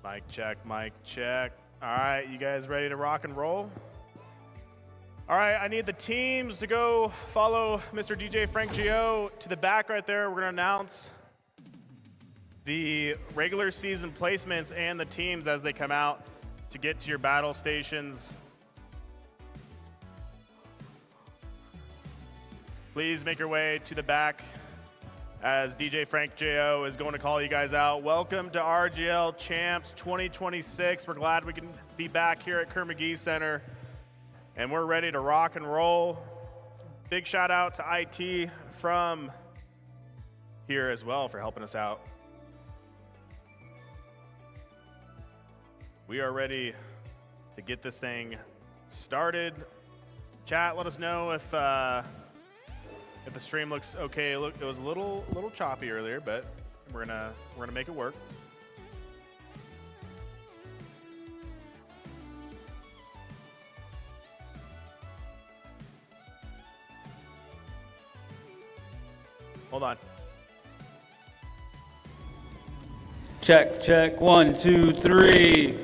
Mic check, mic check. All right, you guys ready to rock and roll? All right, I need the teams to go follow Mr. DJ Frank Gio to the back right there. We're going to announce the regular season placements and the teams as they come out to get to your battle stations. Please make your way to the back as DJ Frank Gio is going to call you guys out. Welcome to RGL CHAMPS 2026. We're glad we can be back here at Kerr McGee Center, and we're ready to rock and roll. Big shout out to IT from here as well for helping us out. We are ready to get this thing started. Chat, let us know if the stream looks okay. Look, it was a little choppy earlier, but we're gonna make it work. Hold on. Check, check, 1, 2, 3.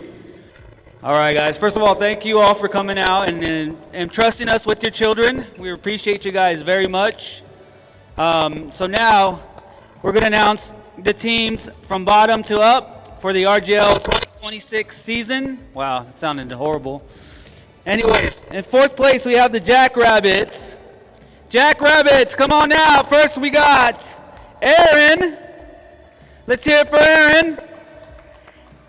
All right, guys. First of all, thank you all for coming out and trusting us with your children. We appreciate you guys very much. So now we're going to announce the teams from bottom to up for the RGL 2026 season. Wow, that sounded horrible. Anyways, in fourth place, we have the Jackrabbits. Jackrabbits, come on now. First, we got Aaron. Let's hear it for Aaron.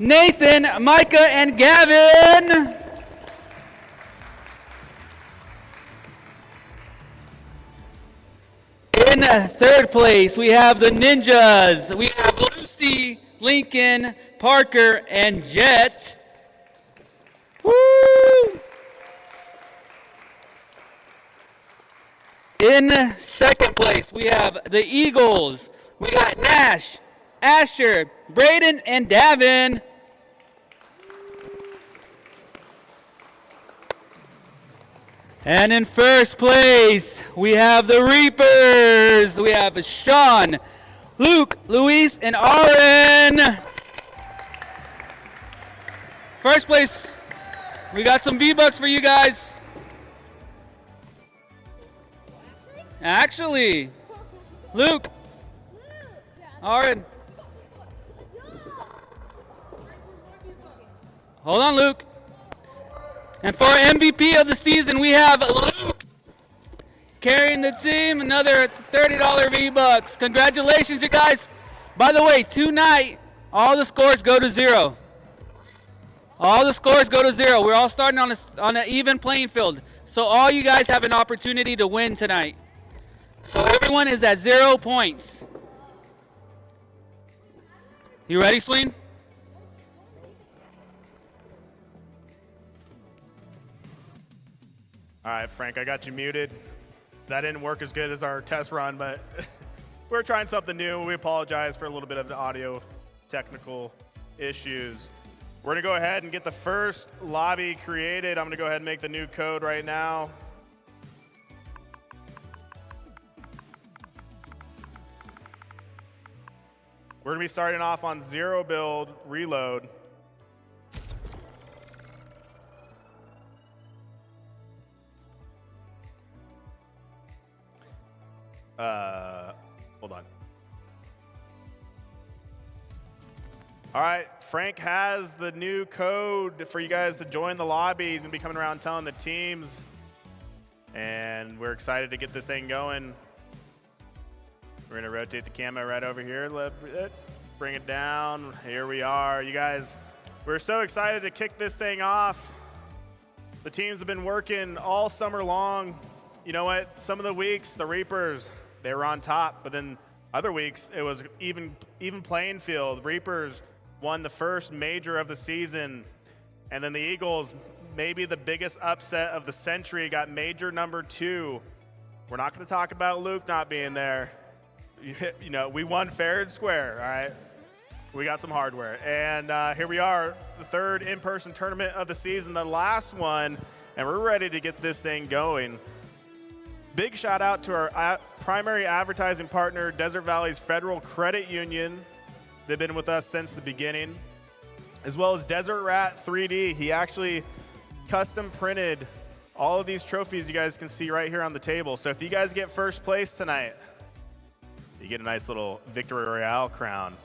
Nathan, Micah, and Gavin. In third place, we have the Ninjas. We have Lucy, Lincoln, Parker, and Jet. Woo! In second place, we have the Eagles. We got Nash, Asher, Braden, and Davin. And in first place, we have the Reapers. We have Sean, Luke, Luis, and Aaron. First place, we got some V-Bucks for you guys. Actually, Luke, Aaron. Hold on, Luke. And for our MVP of the season, we have Luke carrying the team, another $30 V-Bucks. Congratulations, you guys. By the way, tonight, all the scores go to 0. All the scores go to 0. We're all starting on an even playing field. So all you guys have an opportunity to win tonight. So everyone is at 0 points. You ready, Sween? All right, Frank, I got you muted. That didn't work as good as our test run, but we're trying something new. We apologize for a little bit of the audio technical issues. We're gonna go ahead and get the first lobby created. I'm gonna go ahead and make the new code right now. We're gonna be starting off on 0 build reload. Hold on. All right, Frank has the new code for you guys to join the lobby. He's gonna be coming around telling the teams, and we're excited to get this thing going. We're gonna rotate the camera right over here. Bring it down. Here we are. You guys, we're so excited to kick this thing off. The teams have been working all summer long. You know what? Some of the weeks, the Reapers, they were on top, but then other weeks, it was even playing field. Reapers won the first major of the season, and then the Eagles, maybe the biggest upset of the century, got major number 2. We're not going to talk about Luke not being there. You know, we won fair and square, all right? We got some hardware. And here we are, the third in-person tournament of the season, the last one, and we're ready to get this thing going. Big shout out to our primary advertising partner, Desert Valley's Federal Credit Union. They've been with us since the beginning. as well as Desert Rat 3D. He actually custom printed all of these trophies you guys can see right here on the table. So if you guys get first place tonight, you get a nice little Victory Royale crown.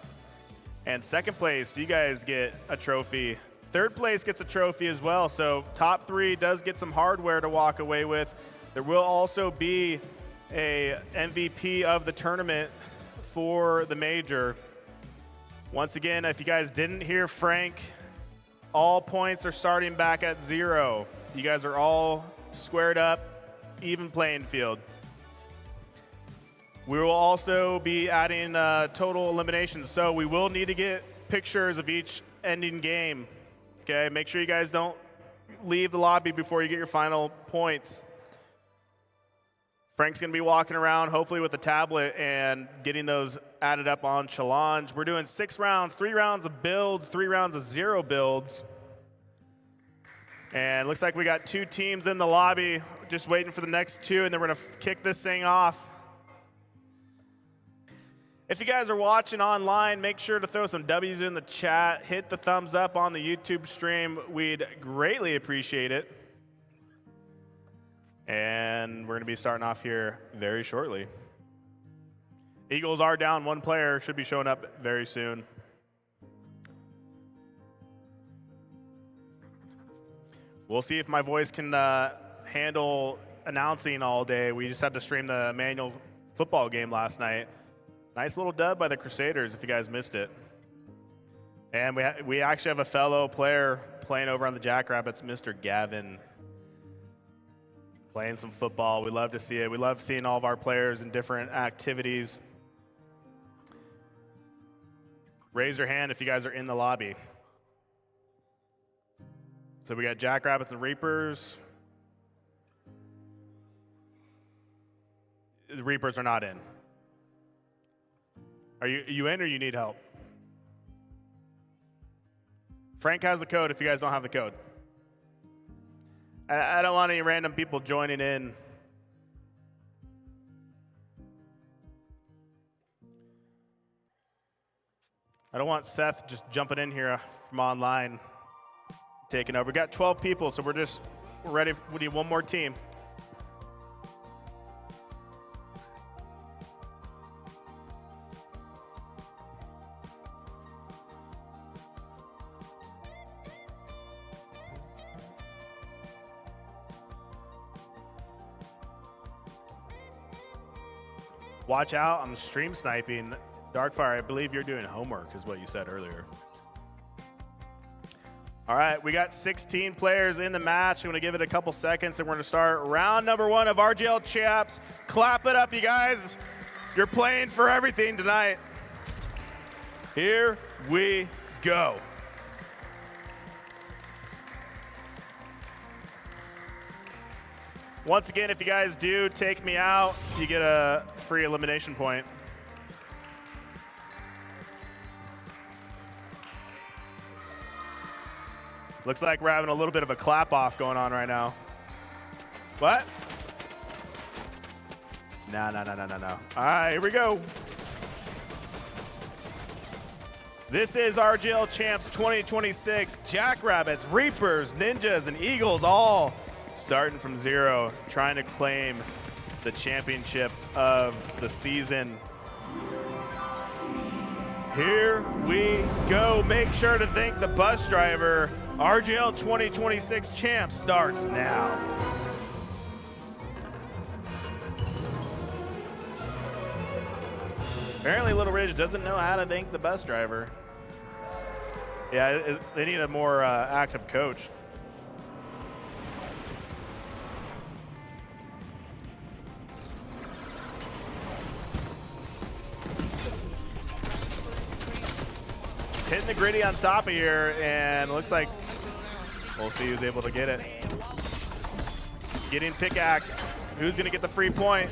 And second place, you guys get a trophy. Third place gets a trophy as well. So top 3 does get some hardware to walk away with. There will also be a MVP of the tournament for the major. Once again, if you guys didn't hear Frank, all points are starting back at 0. You guys are all squared up, even playing field. We will also be adding total eliminations, so we will need to get pictures of each ending game. Okay, make sure you guys don't leave the lobby before you get your final points. Frank's gonna be walking around, hopefully with a tablet, and getting those added up on Challenge. We're doing 6 rounds, 3 rounds of builds, 3 rounds of 0 builds. And looks like we got 2 teams in the lobby, just waiting for the next 2, and then we're gonna kick this thing off. If you guys are watching online, make sure to throw some W's in the chat, hit the thumbs up on the YouTube stream. We'd greatly appreciate it. And we're gonna be starting off here very shortly. Eagles are down 1 player, should be showing up very soon. We'll see if my voice can handle announcing all day. We just had to stream the manual football game last night. Nice little dub by the Crusaders if you guys missed it. And we actually have a fellow player playing over on the Jackrabbits, Mr. Gavin. Playing some football. We love to see it. We love seeing all of our players in different activities. Raise your hand if you guys are in the lobby. So we got Jackrabbits and Reapers. The Reapers are not in. Are you in or you need help? Frank has the code if you guys don't have the code. I don't want any random people joining in. I don't want Seth just jumping in here from online, taking over. We got 12 people, so we're ready. We need 1 more team. Watch out, I'm stream sniping. Darkfire, I believe you're doing homework is what you said earlier. All right, we got 16 players in the match. I'm gonna give it a couple seconds and we're gonna start round number 1 of RGL Champs. Clap it up, you guys. You're playing for everything tonight. Here we go. Once again, if you guys do take me out, you get a free elimination point. Looks like we're having a little bit of a clap off going on right now. What? No. All right, here we go. This is RGL Champs 2026. Jackrabbits, Reapers, Ninjas, and Eagles all starting from 0, trying to claim the championship of the season. Here we go. Make sure to thank the bus driver. RGL 2026 Champs starts now. Apparently Little Ridge doesn't know how to thank the bus driver. Yeah, they need a more active coach. Hitting the gritty on top of here, and it looks like we'll see who's able to get it. Getting pickaxed. Who's going to get the free point?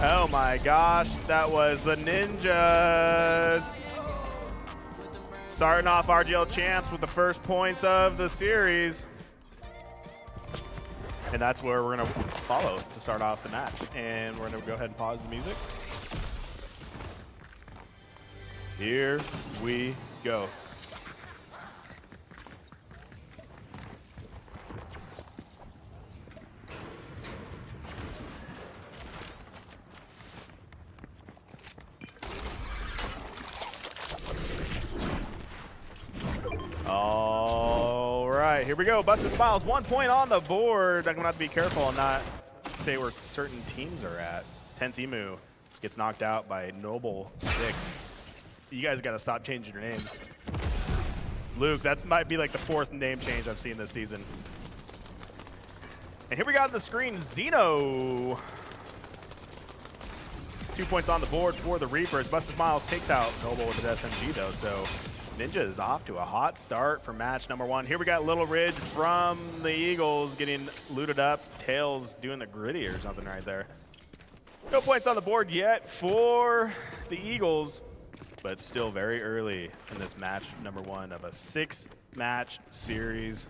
Oh my gosh, that was the Ninjas. Starting off RGL Champs with the first points of the series. And that's where we're going to follow to start off the match. And we're going to go ahead and pause the music. Here we go. right, here we go. Busted Smiles, 1 point on the board. I'm gonna have to be careful and not say where certain teams are at. Tense Emu gets knocked out by Noble 6. You guys gotta stop changing your names. Luke, that might be like the 4th name change I've seen this season. And here we got on the screen, Zeno. 2 points on the board for the Reapers. Busted Smiles takes out Noble with an SMG though, so Ninja is off to a hot start for match number 1. Here we got Little Ridge from the Eagles getting looted up. Tails doing the gritty or something right there. No points on the board yet for the Eagles, but still very early in this match number 1 of a 6-match series.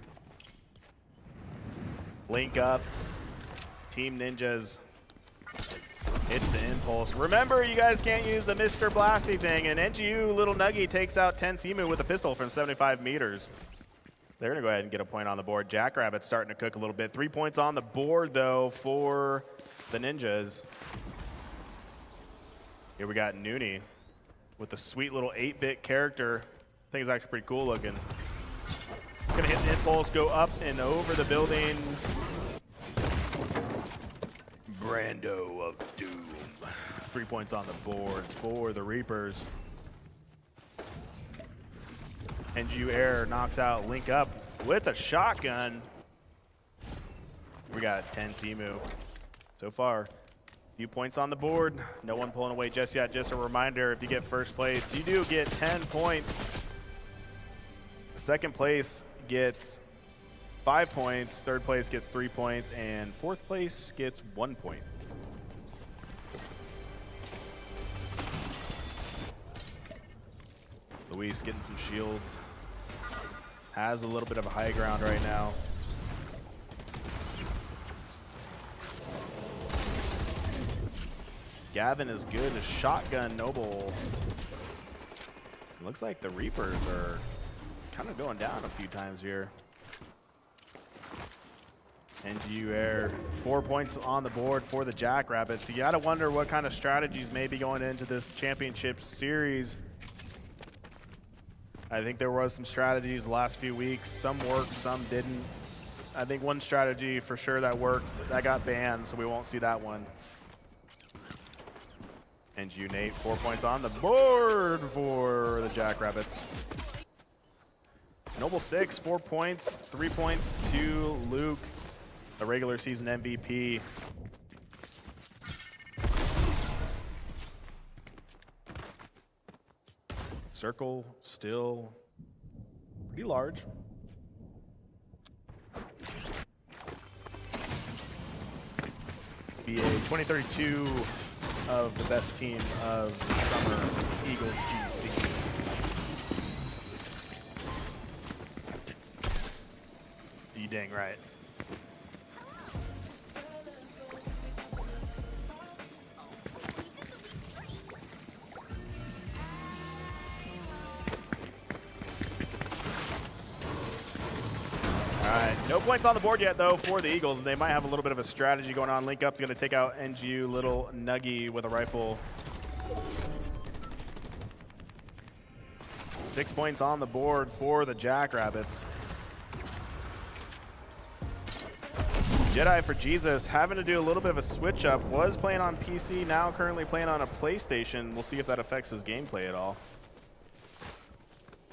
Link up, Team Ninjas. It's the impulse. Remember, you guys can't use the Mr. Blasty thing, and NGU Little Nuggy takes out Tense Emu with a pistol from 75 meters. They're gonna go ahead and get a point on the board. Jackrabbit's starting to cook a little bit. 3 points on the board though for the Ninjas. Here we got Noonie with a sweet little 8-bit character. I think it's actually pretty cool looking. Gonna hit the impulse, go up and over the building. Brando of Doom. 3 points on the board for the Reapers. NGU Air knocks out Link Up with a shotgun. We got Tense Emu. So far, a few points on the board. No one pulling away just yet. Just a reminder, if you get first place, you do get 10 points. Second place gets 5 points, third place gets 3 points, and fourth place gets 1 point. Luis getting some shields. Has a little bit of a high ground right now. Gavin is good to shotgun Noble. It looks like the Reapers are kind of going down a few times here. NGU Air, 4 points on the board for the Jackrabbits. You gotta wonder what kind of strategies may be going into this championship series. I think there was some strategies the last few weeks. Some worked, some didn't. I think one strategy for sure that worked, that got banned, so we won't see that one. NGU Nate, 4 points on the board for the Jackrabbits. Noble 6, 4 points, 3 points to Luke, the regular season MVP. Circle still pretty large. Be a 2032 of the best team of the summer Eagles GC. You dang right. All right, no points on the board yet, though, for the Eagles. They might have a little bit of a strategy going on. Link Up's going to take out NGU Little Nuggy with a rifle. 6 points on the board for the Jackrabbits. Jedi for Jesus having to do a little bit of a switch up. Was playing on PC, now currently playing on a PlayStation. We'll see if that affects his gameplay at all.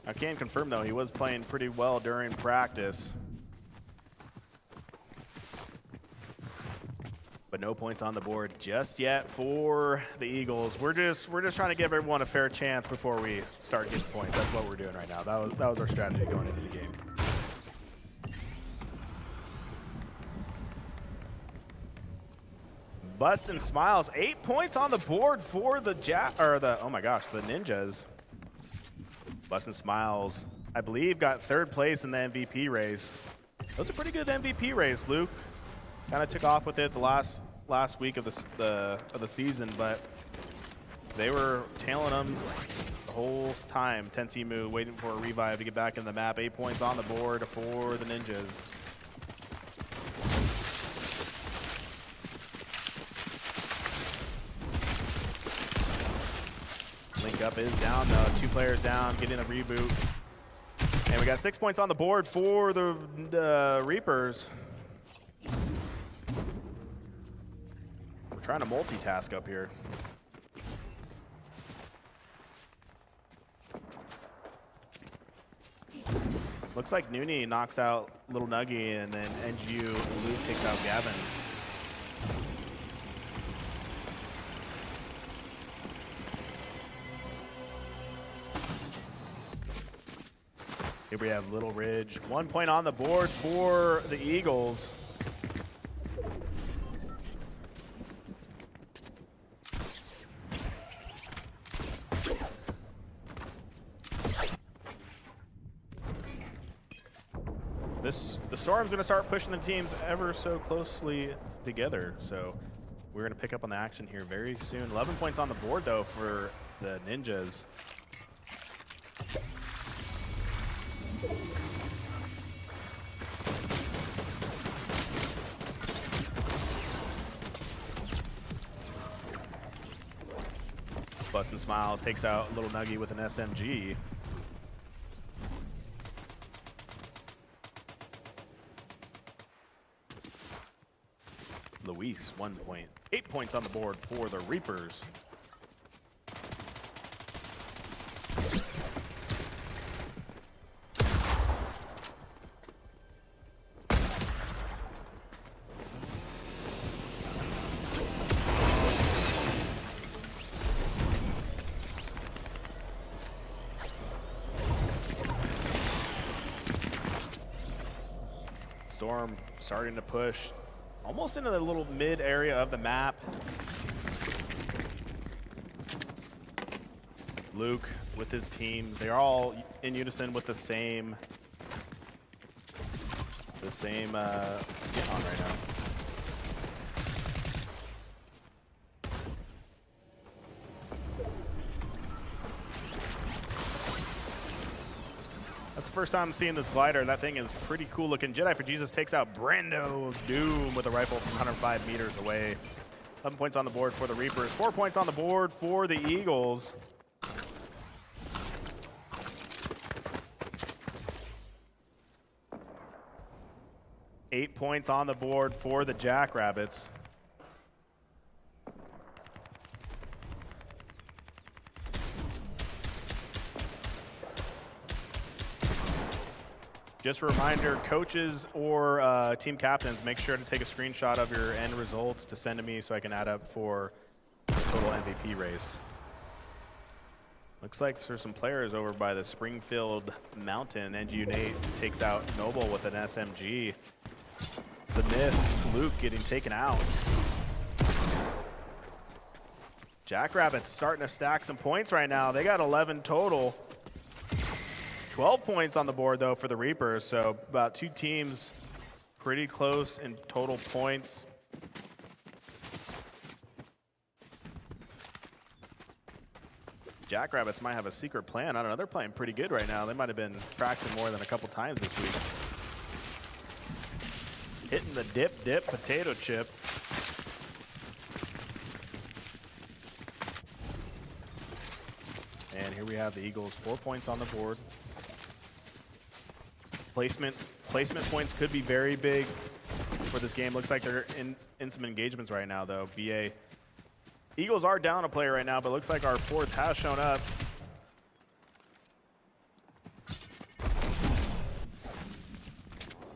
I can confirm, though, he was playing pretty well during practice. But no points on the board just yet for the Eagles. We're just trying to give everyone a fair chance before we start getting points. That's what we're doing right now. That was our strategy going into the game. Bustin' Smiles, 8 points on the board for the Ninjas. Bustin' Smiles, I believe, got third place in the MVP race. That was a pretty good MVP race, Luke. Kind of took off with it the last week of the season, but they were tailing them the whole time. Tense Emu waiting for a revive to get back in the map. 8 points on the board for the Ninjas. Link Up is down though. 2 players down, getting a reboot. And we got 6 points on the board for the Reapers. We're trying to multitask up here. Looks like Noonie knocks out Little Nuggy, and then NGU Luke takes out Gavin. Here we have Little Ridge. 1 point on the board for the Eagles. The Storm's going to start pushing the teams ever so closely together, so we're going to pick up on the action here very soon. 11 points on the board, though, for the Ninjas. Bustin' Smiles takes out Little Nuggy with an SMG. Luis, 1 point. 8 points on the board for the Reapers. Storm starting to push almost into the little mid area of the map. Luke with his team, they're all in unison with the same skin on right now. That's the first time I'm seeing this glider. That thing is pretty cool looking. Jedi for Jesus takes out Brando Doom with a rifle from 105 meters away. 11 points on the board for the Reapers. 4 points on the board for the Eagles. Eight points on the board for the Jackrabbits. Just a reminder, coaches or team captains, make sure to take a screenshot of your end results to send to me so I can add up for the total MVP race. Looks like there's some players over by the Springfield Mountain. NGU Nate takes out Noble with an SMG. The Myth, Luke, getting taken out. Jackrabbits starting to stack some points right now. They got 11 total. 12 points on the board, though, for the Reapers, so about two teams pretty close in total points. Jackrabbits might have a secret plan. I don't know. They're playing pretty good right now. They might have been practicing more than a couple times this week. Hitting the dip potato chip. And here we have the Eagles, 4 points on the board. Placement points could be very big for this game. Looks like they're in some engagements right now, though. BA. Eagles are down a player right now, but looks like our fourth has shown up.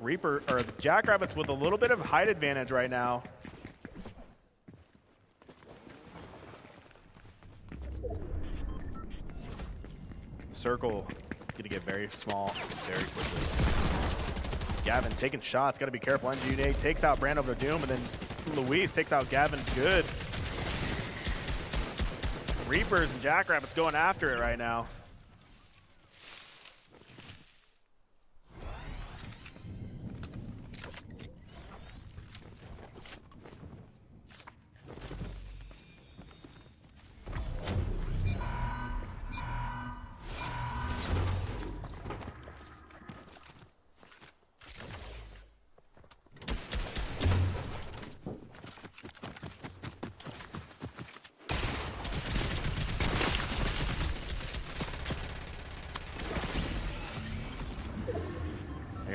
The Jackrabbits with a little bit of height advantage right now. Circle gonna get very small very quickly. Gavin taking shots, gotta be careful. NGU takes out Brando of Doom, and then Luis takes out Gavin good. Reapers and Jackrabbits going after it right now.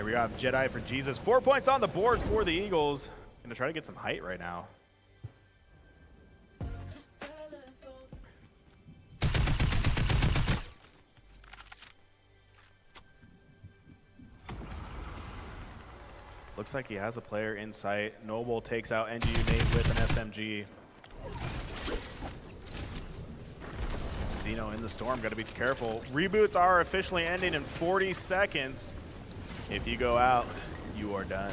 we have Jedi for Jesus. 4 points on the board for the Eagles. Gonna try to get some height right now. Looks like he has a player in sight. Noble takes out NGU Nate with an SMG. Zeno in the storm, gotta be careful. Reboots are officially ending in 40 seconds. If you go out, you are done.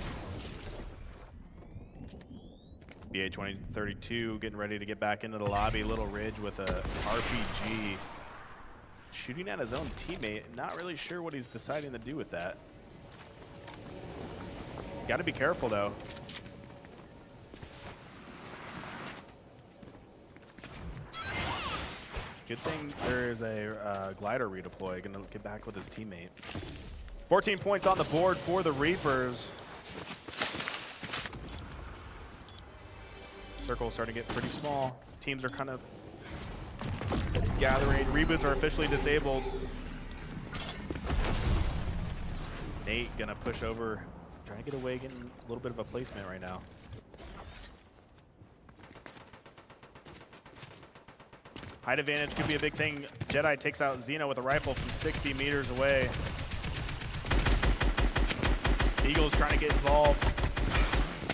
BA 2032 getting ready to get back into the lobby. Little Ridge with a RPG. Shooting at his own teammate. Not really sure what he's deciding to do with that. Got to be careful, though. Good thing there's a glider redeploy. Going to get back with his teammate. 14 points on the board for the Reapers. Circle's starting to get pretty small. Teams are kind of gathering. Reboots are officially disabled. Nate going to push over. Trying to get away, getting a little bit of a placement right now. Height advantage could be a big thing. Jedi takes out Xeno with a rifle from 60 meters away. Eagles trying to get involved.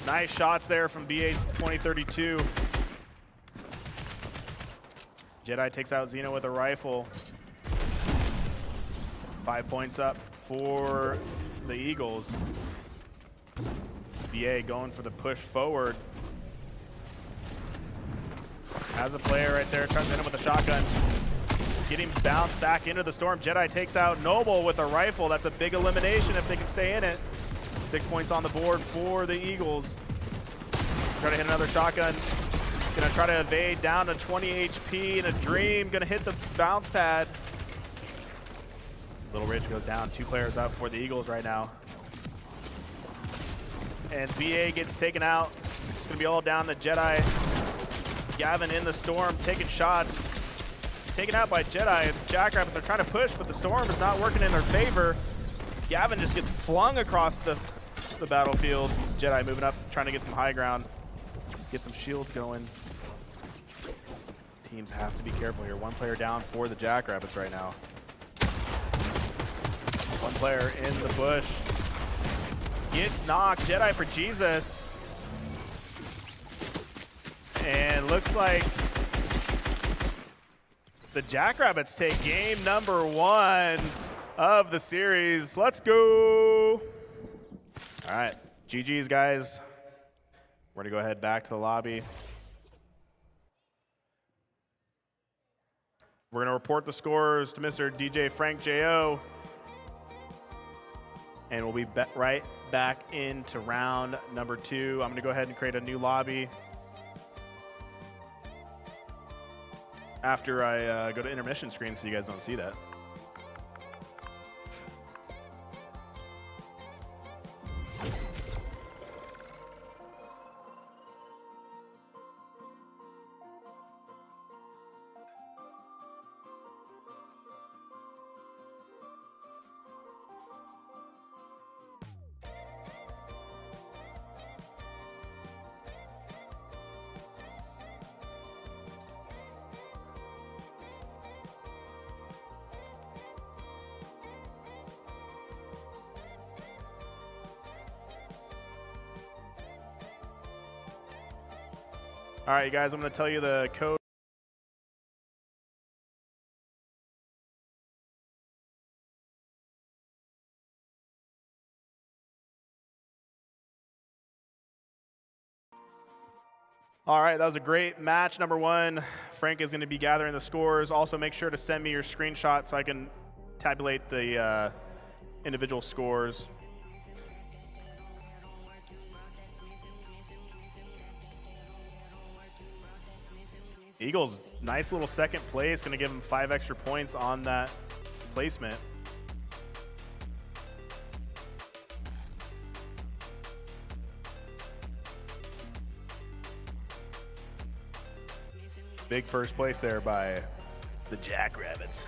Nice shots there from BA 2032. Jedi takes out Xeno with a rifle. 5 points up for the Eagles. BA going for the push forward. Has a player right there, trying to hit him with a shotgun. Getting bounced back into the storm. Jedi takes out Noble with a rifle. That's a big elimination if they can stay in it. 6 points on the board for the Eagles. Try to hit another shotgun. Gonna try to evade down to 20 HP in a dream. Gonna hit the bounce pad. Little Ridge goes down. 2 players up for the Eagles right now. And BA gets taken out. It's gonna be all down to Jedi. Gavin in the storm, taking shots. Taken out by Jedi. Jackrabbits are trying to push, but the storm is not working in their favor. Gavin just gets flung across the battlefield. Jedi moving up, trying to get some high ground. Get some shields going. Teams have to be careful here. 1 player down for the Jackrabbits right now. 1 player in the bush. Gets knocked. Jedi for Jesus. And looks like the Jackrabbits take game number 1 of the series. Let's go. All right, GG's, guys. We're gonna go ahead back to the lobby. We're gonna report the scores to Mr. DJ Frank J.O. And we'll be right back into round number 2. I'm gonna go ahead and create a new lobby after I go to intermission screen so you guys don't see that. All right, you guys, I'm going to tell you the code. All right, that was a great match, number 1. Frank is going to be gathering the scores. Also, make sure to send me your screenshot so I can tabulate the individual scores. Eagles, nice little second place. Going to give them 5 extra points on that placement. Big first place there by the Jackrabbits.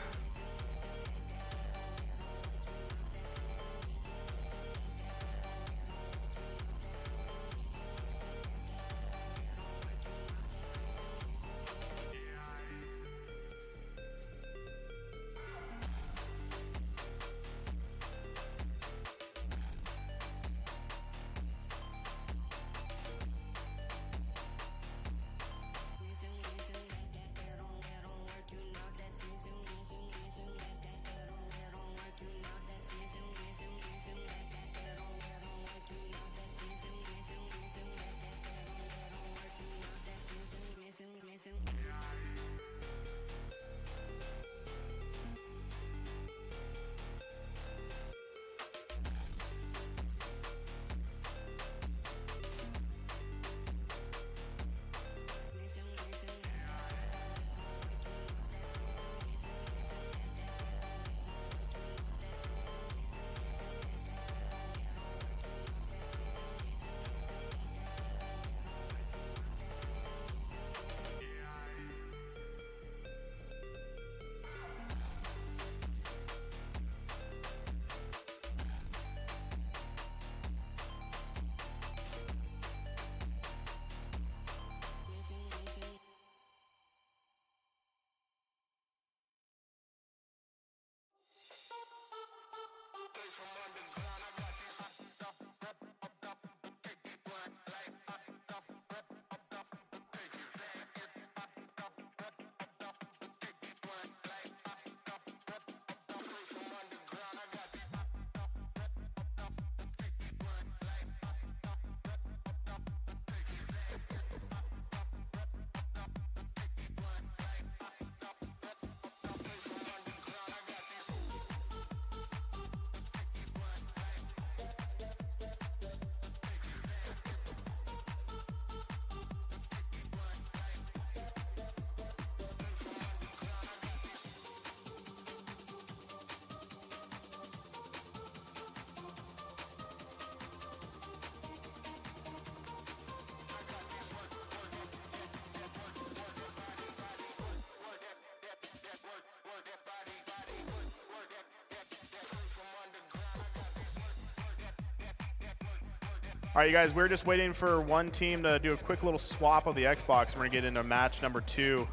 All right, you guys, we're just waiting for one team to do a quick little swap of the Xbox. We're gonna get into match number 2.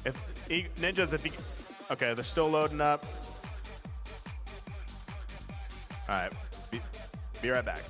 If Ninjas, okay, they're still loading up. All right, be right back.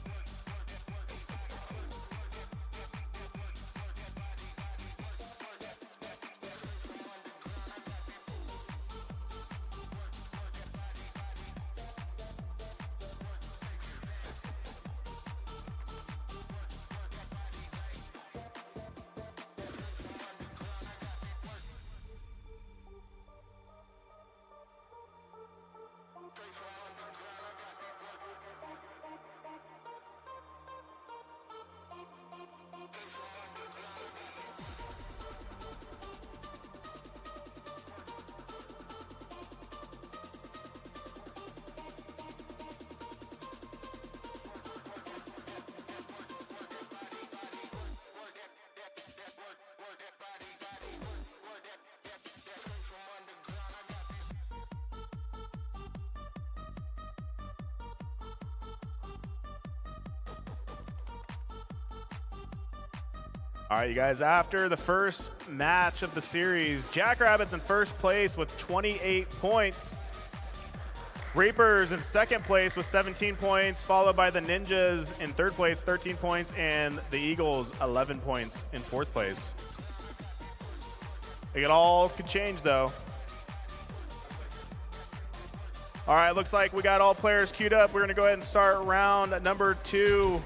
All right, you guys, after the first match of the series, Jackrabbits in first place with 28 points. Reapers in second place with 17 points, followed by the Ninjas in third place, 13 points, and the Eagles, 11 points in fourth place. It all could change, though. All right, looks like we got all players queued up. We're gonna go ahead and start round number 2.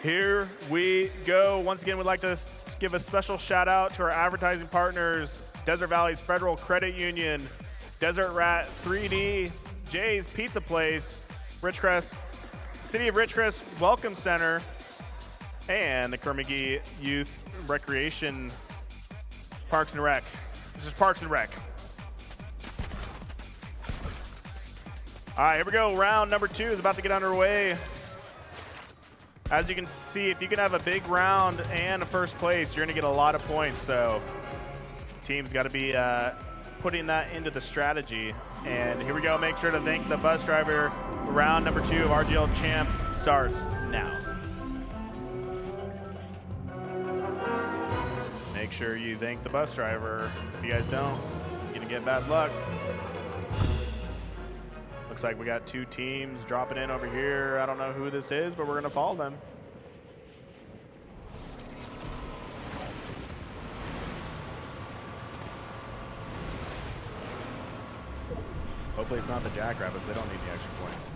Here we go. Once again, we'd like to give a special shout out to our advertising partners, Desert Valley's Federal Credit Union, Desert Rat 3D, Jay's Pizza Place, Ridgecrest, City of Ridgecrest Welcome Center, and the Kerr-McGee Youth Recreation Parks and Rec. This is Parks and Rec. All right, here we go. Round number 2 is about to get underway. As you can see, if you can have a big round and a first place, you're gonna get a lot of points. So team's gotta be putting that into the strategy. And here we go, make sure to thank the bus driver. Round number 2 of RGL Champs starts now. Make sure you thank the bus driver. If you guys don't, you're gonna get bad luck. Looks like we got 2 teams dropping in over here. I don't know who this is, but we're gonna follow them. Hopefully it's not the Jackrabbits. They don't need the extra points.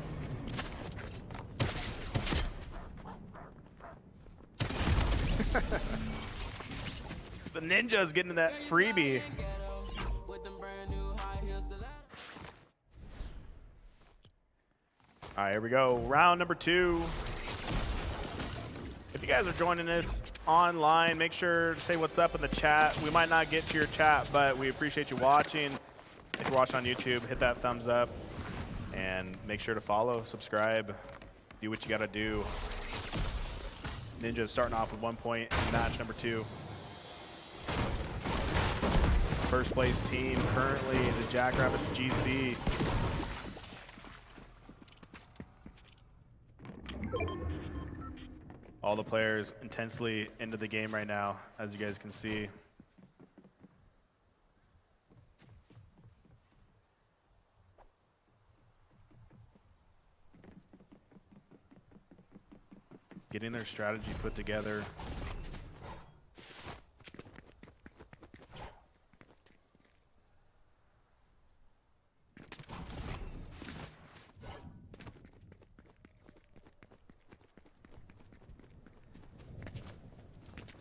The Ninja's getting that freebie. All right, here we go. Round number 2. If you guys are joining us online, make sure to say what's up in the chat. We might not get to your chat, but we appreciate you watching. If you're watching on YouTube, hit that thumbs up and make sure to follow, subscribe, do what you got to do. Ninja's starting off with 1 point in match number 2. First place team currently the Jackrabbits GC. All the players intensely into the game right now, as you guys can see. Getting their strategy put together.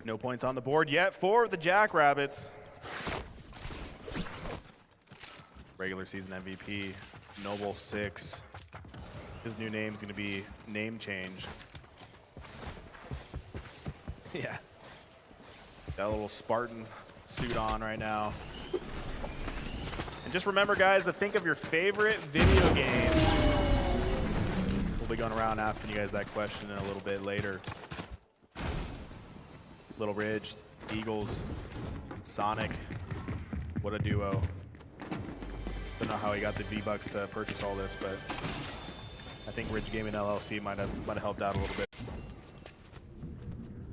No points on the board yet for the Jackrabbits. Regular season MVP, Noble 6. His new name's gonna be name change. Yeah. Got a little Spartan suit on right now. And just remember, guys, to think of your favorite video game. We'll be going around asking you guys that question in a little bit later. Little Ridge, Eagles, Sonic. What a duo. Don't know how he got the V-Bucks to purchase all this, but I think Ridge Gaming LLC might have helped out a little bit.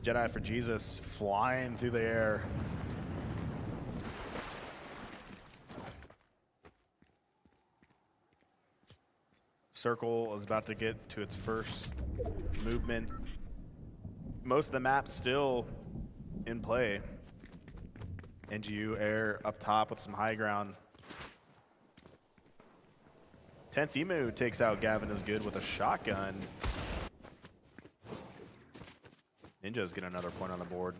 Jedi for Jesus flying through the air. Circle is about to get to its first movement. Most of the map's still in play. NGU Air up top with some high ground. Tense Emu takes out Gavin is good with a shotgun. Ninjas get another point on the board.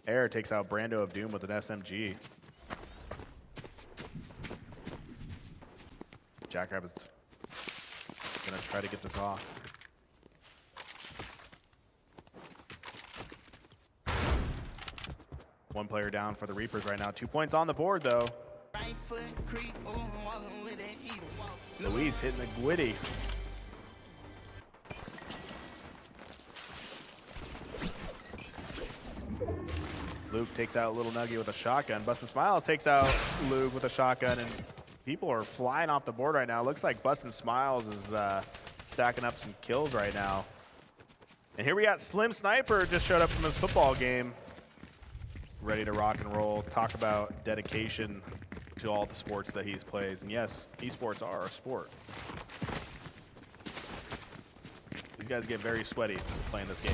Air takes out Brando of Doom with an SMG. Jackrabbit's gonna try to get this off. One player down for the Reapers right now. 2 points on the board though. Luis hitting the Gwitty. Luke takes out Little Nuggy with a shotgun. Bustin' Smiles takes out Luke with a shotgun, and people are flying off the board right now. Looks like Bustin' Smiles is stacking up some kills right now. And here we got Slim Sniper just showed up from his football game. Ready to rock and roll. Talk about dedication to all the sports that he plays. And yes, esports are a sport. These guys get very sweaty playing this game.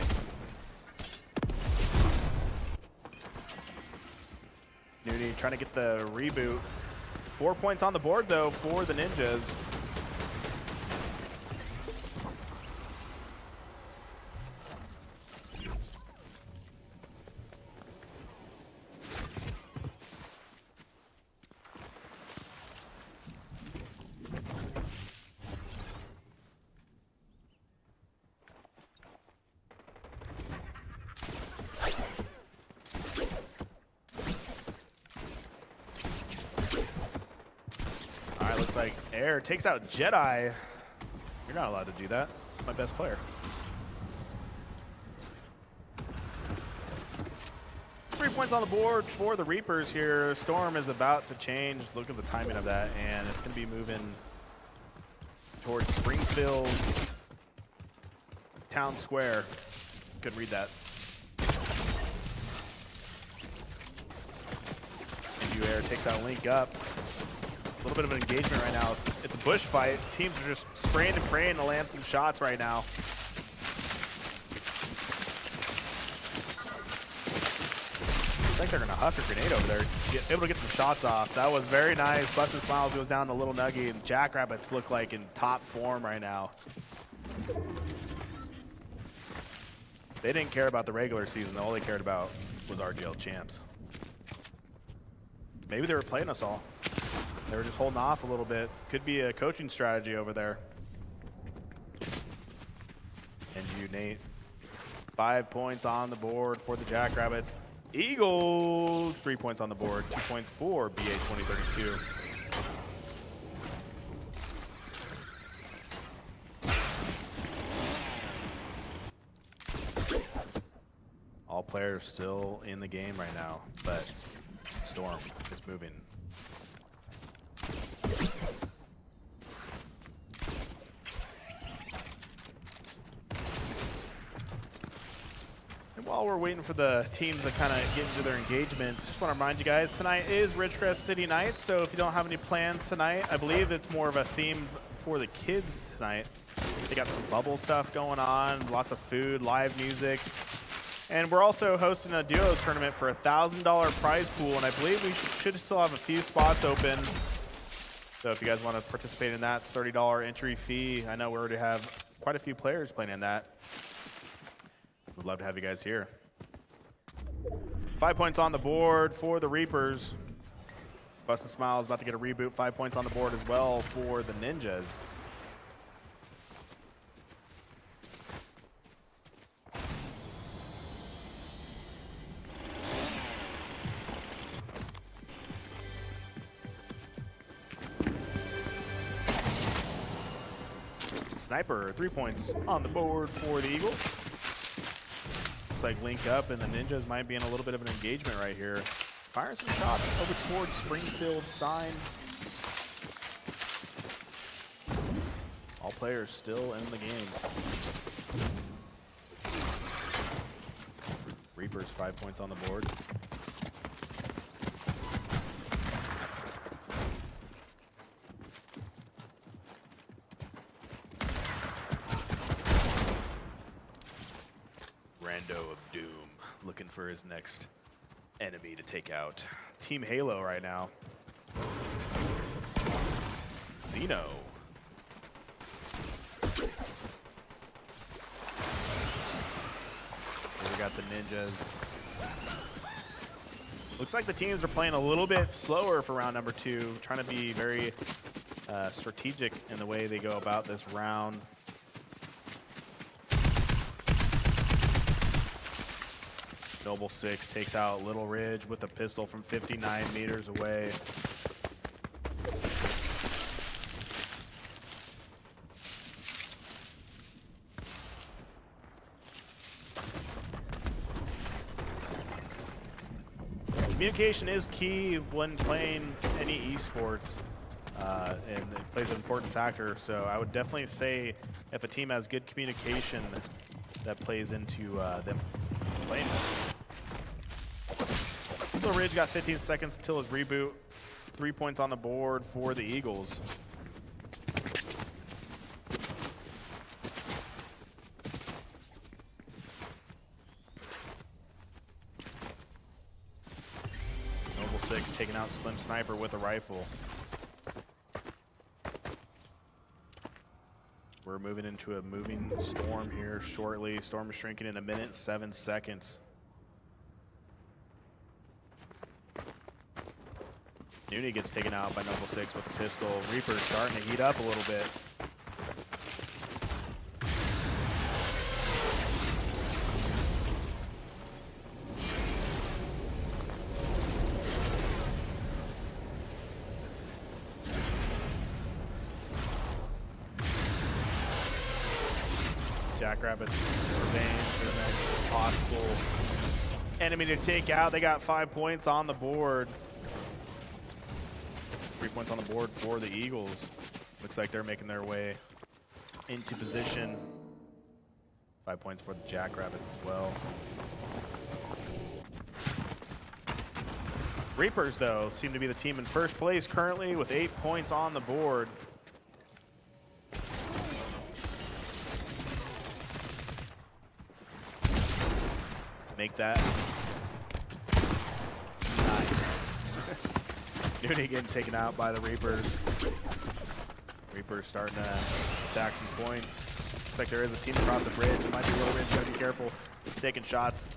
Nudie trying to get the reboot. 4 points on the board though for the Ninjas. Looks like Air takes out Jedi. You're not allowed to do that. My best player. 3 points on the board for the Reapers here. Storm is about to change. Look at the timing of that, and it's going to be moving towards Springfield Town Square. Couldn't read that. NGU Air takes out Link up. A little bit of an engagement right now. It's a bush fight. Teams are just spraying and praying to land some shots right now. Looks like they're going to huck a grenade over there. Able to get some shots off. That was very nice. Bustin' Smiles goes down to Little Nuggy, and Jackrabbits look like in top form right now. They didn't care about the regular season. All they cared about was RGL Champs. Maybe they were playing us all. They were just holding off a little bit. Could be a coaching strategy over there. And you, Nate. 5 points on the board for the Jackrabbits. Eagles, 3 points on the board. 2 points for BA 2032. All players still in the game right now, but Storm is moving. And while we're waiting for the teams to kind of get into their engagements, just want to remind you guys, tonight is Ridgecrest City Night, so if you don't have any plans tonight, I believe it's more of a theme for the kids tonight. They got some bubble stuff going on, lots of food, live music. And we're also hosting a duos tournament for a $1,000 prize pool, and I believe we should still have a few spots open. So if you guys want to participate in that, it's $30 entry fee. I know we already have quite a few players playing in that. We'd love to have you guys here. 5 points on the board for the Reapers. Bustin' Smiles about to get a reboot. 5 points on the board as well for the Ninjas. Sniper, 3 points on the board for the Eagles. Looks like Link up and the Ninjas might be in a little bit of an engagement right here. Firing some shots over towards Springfield sign. All players still in the game. Reaper's 5 points on the board. Rando of Doom looking for his next enemy to take out. Team Halo right now. Zeno. Here we got the ninjas. Looks like the teams are playing a little bit slower for round number 2, trying to be very strategic in the way they go about this round. Noble 6 takes out Little Ridge with a pistol from 59 meters away. Communication is key when playing any esports, and it plays an important factor. So I would definitely say if a team has good communication, that plays into them playing. Little Ridge got 15 seconds till his reboot. 3 points on the board for the Eagles. Noble 6 taking out Slim Sniper with a rifle. We're moving into a moving storm here shortly. Storm is shrinking in 1 minute and 7 seconds. Nooney gets taken out by Noble 6 with a pistol. Reaper starting to heat up a little bit. Jackrabbits surveying for the next possible enemy to take out. They got 5 points on the board. 3 points on the board for the Eagles. Looks like they're making their way into position. 5 points for the Jackrabbits as well. Reapers, though, seem to be the team in first place currently with 8 points on the board. Make that 9. Nooney getting taken out by the Reapers. Reapers starting to stack some points. Looks like there is a team across the bridge. It might be Little Ridge, gotta be careful. Taking shots.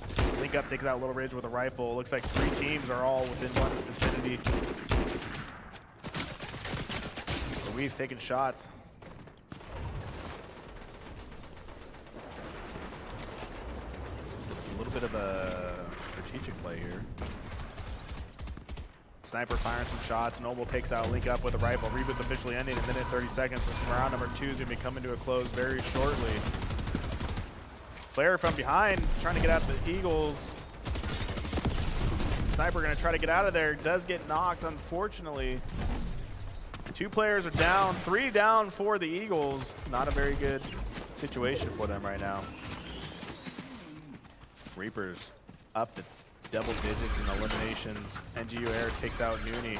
Link up takes out Little Ridge with a rifle. Looks like 3 teams are all within one vicinity. Louise taking shots. A little bit of a strategic play here. Sniper firing some shots. Noble takes out Link up with a rifle. Reboot's officially ending in 1 minute 30 seconds. This round number 2 is going to be coming to a close very shortly. Player from behind trying to get out the Eagles. Sniper going to try to get out of there. Does get knocked, unfortunately. 2 players are down. 3 down for the Eagles. Not a very good situation for them right now. Reapers up to double digits in eliminations. NGU Air takes out Nooney.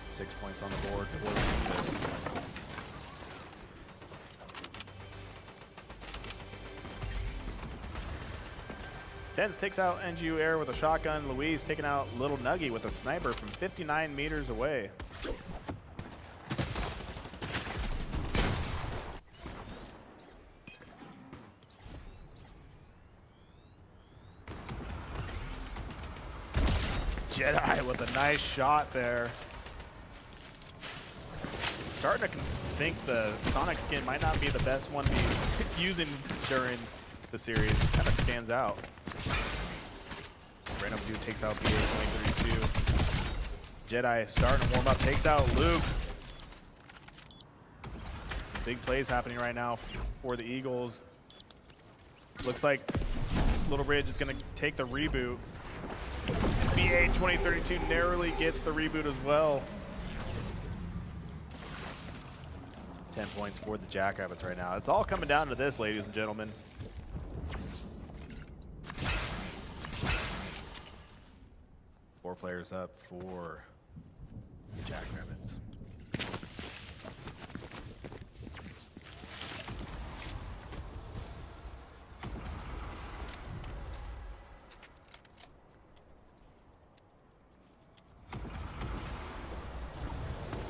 Six points on the board for the Ninjas. Tens takes out NGU Air with a shotgun. Louise taking out Little Nuggy with a sniper from 59 meters away. Jedi with a nice shot there. Starting to think the Sonic skin might not be the best one to be using during the series. Kind of stands out. Random Dude takes out BA-2032. Jedi starting to warm up, takes out Luke. Big plays happening right now for the Eagles. Looks like Little Ridge is going to take the reboot. BA 2032 narrowly gets the reboot as well. 10 points for the Jackrabbits right now. It's all coming down to this, ladies and gentlemen. Four players up for the Jackrabbits.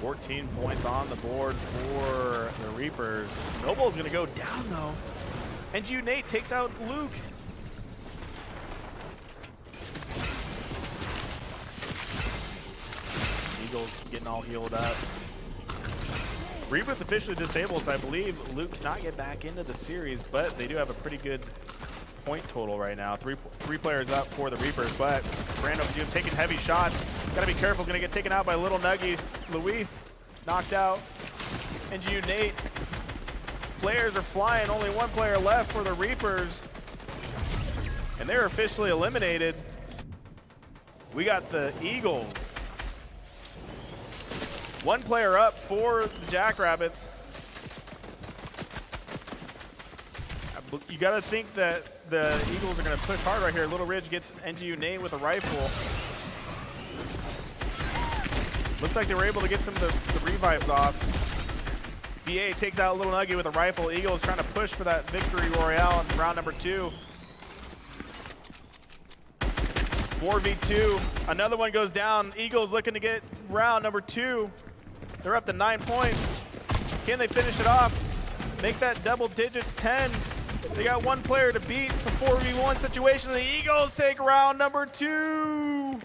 $14 points on the board for the Reapers. Noble's gonna go down though. NGU Nate takes out Luke. Eagles getting all healed up. Reboot's officially disabled, so I believe Luke cannot get back into the series, but they do have a pretty good point total right now. Three players up for the Reapers, but Brando Jim taking heavy shots. Gotta be careful, gonna get taken out by Little Nuggy. Luis knocked out. NGU Nate. Players are flying, only one player left for the Reapers. And they're officially eliminated. We got the Eagles. One player up for the Jackrabbits. You gotta think that the Eagles are gonna push hard right here. Little Ridge gets NGU Nate with a rifle. Looks like they were able to get some of the revives off. BA takes out Little Nuggy with a rifle. Eagles trying to push for that victory royale in round number 2. 4v2. Another one goes down. Eagles looking to get round number 2. They're up to 9 points. Can they finish it off? Make that double digits 10. They got one player to beat. It's a 4v1 situation. The Eagles take round number 2.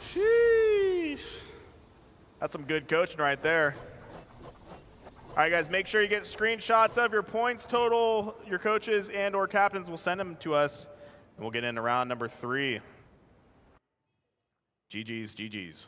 Sheesh. That's some good coaching right there. All right, guys, make sure you get screenshots of your points total. Your coaches and or captains will send them to us, and we'll get into round number 3. GG's, GG's.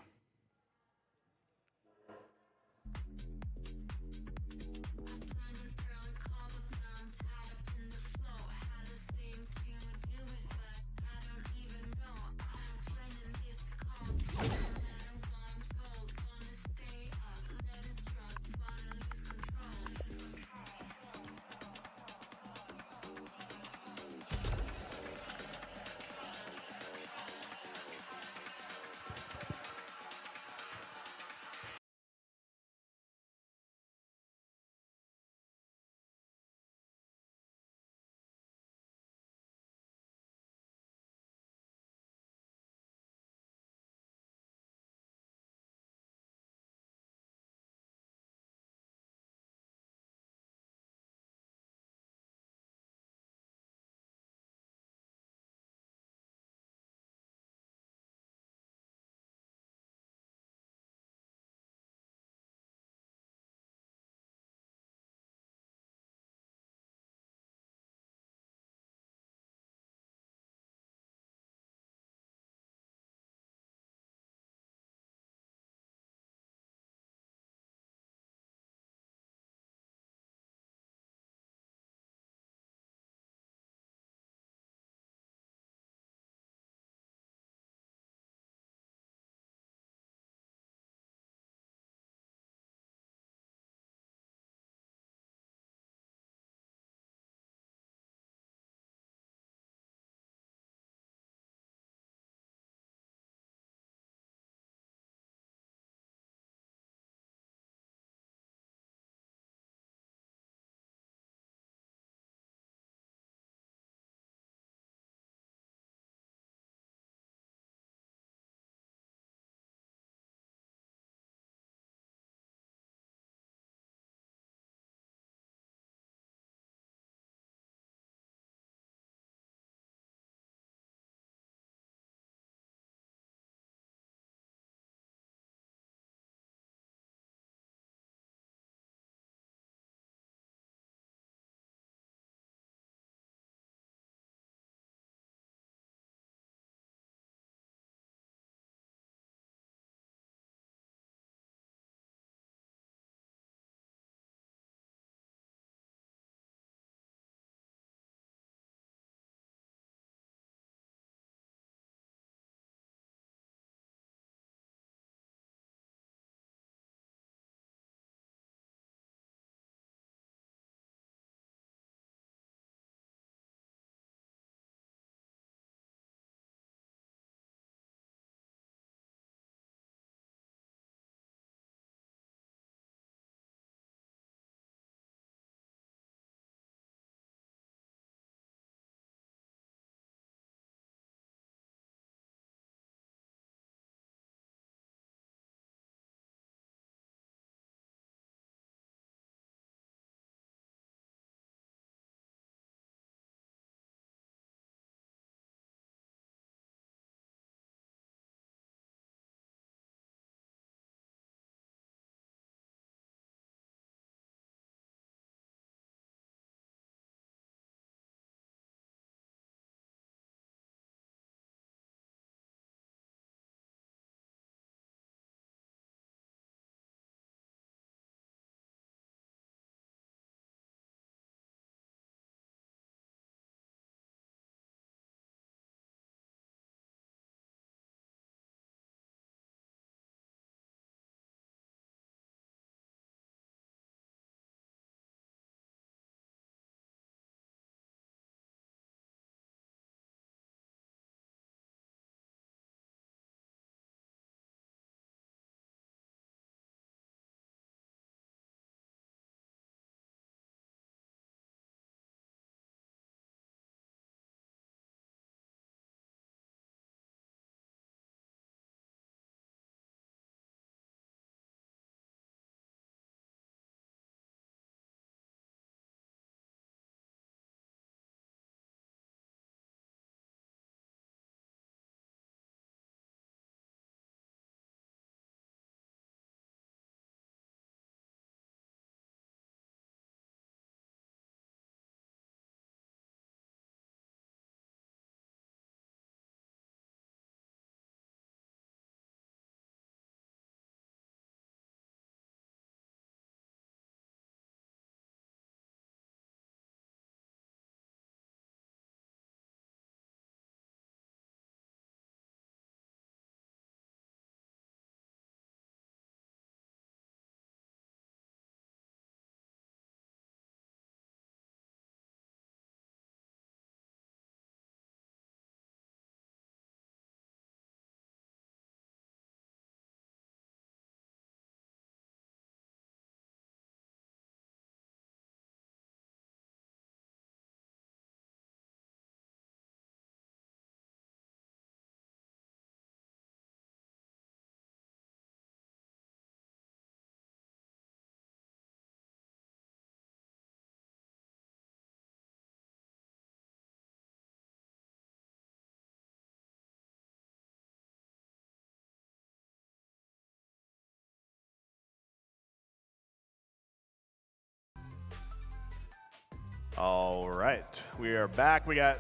All right, we are back. We got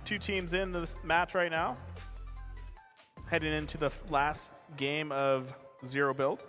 two teams in this match right now. Heading into the last game of Zero Build.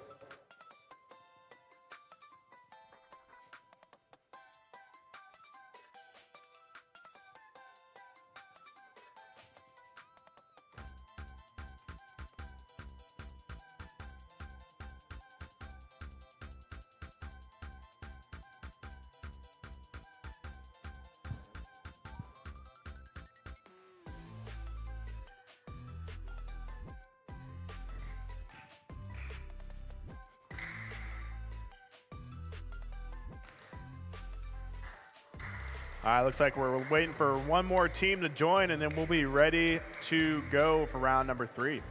All right, looks like we're waiting for one more team to join, and then we'll be ready to go for round number 3.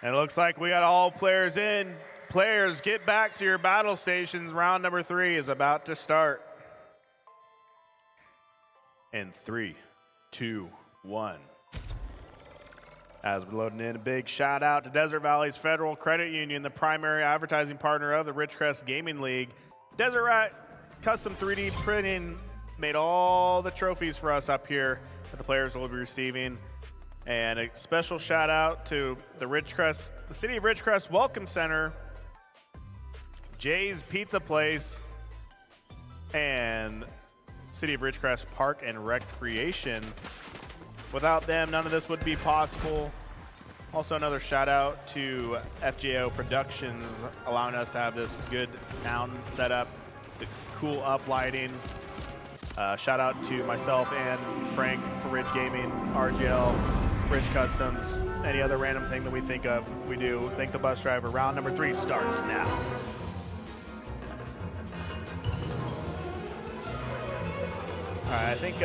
And it looks like we got all players in. Players, get back to your battle stations. Round number 3 is about to start. In 3, 2, 1. As we're loading in, a big shout out to Desert Valley's Federal Credit Union, the primary advertising partner of the Ridgecrest Gaming League. Desert Rat Custom 3D Printing made all the trophies for us up here that the players will be receiving. And a special shout out to the City of Ridgecrest Welcome Center, Jay's Pizza Place, and City of Ridgecrest Park and Recreation. Without them, none of this would be possible. Also, another shout out to FJO Productions, allowing us to have this good sound setup, the cool up lighting. Shout out to myself and Frank for Ridge Gaming, RGL, Ridge Customs, any other random thing that we think of, we do. Thank the bus driver. Round number 3 starts now. All right, I think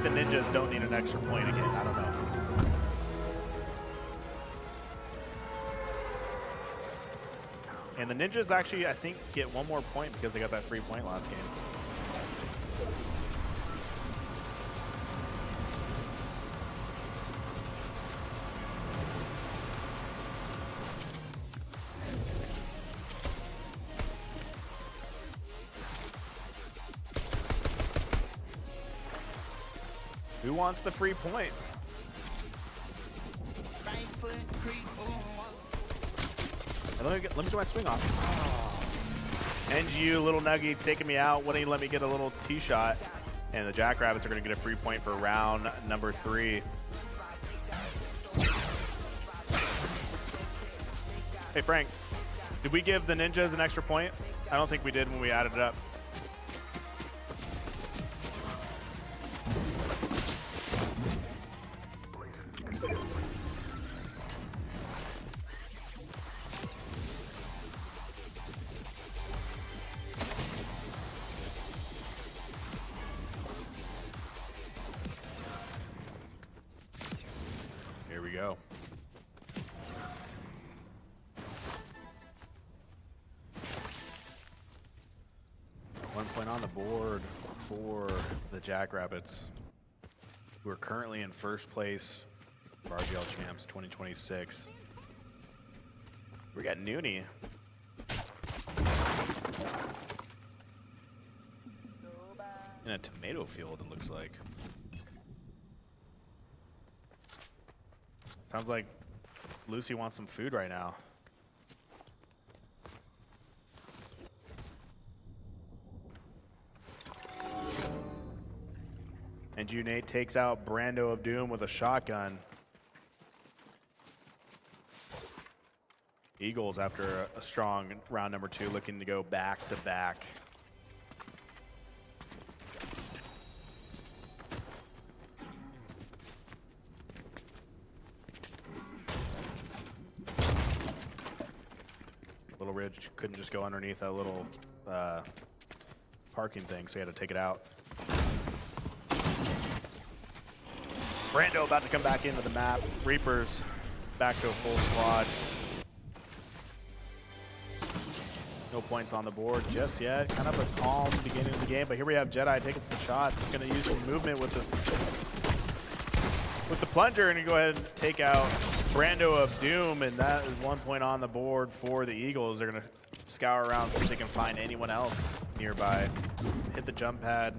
the ninjas don't need an extra point again. I don't know. And the ninjas actually, I think, get one more point because they got that free point last game. Who wants the free point? And let me get my swing off. NGU, little nuggy, taking me out. Wouldn't even let me get a little tee shot. And the Jackrabbits are going to get a free point for round number 3. Hey, Frank, did we give the ninjas an extra point? I don't think we did when we added it up. Here we go. One point on the board for the Jackrabbits, who are currently in first place for RGL Champs 2026. We got Noonie. In a tomato field, it looks like. Sounds like Lucy wants some food right now. And Nate takes out Brando of Doom with a shotgun. Eagles, after a strong round number 2, looking to go back to back. Little Ridge couldn't just go underneath that little parking thing, so he had to take it out. Brando about to come back into the map. Reapers back to a full squad. No points on the board just yet. Kind of a calm beginning of the game, but here we have Jedi taking some shots. He's going to use some movement with this, with the plunger, and go ahead and take out Brando of Doom, and that is 1 point on the board for the Eagles. They're going to scour around, see if they can find anyone else nearby. Hit the jump pad.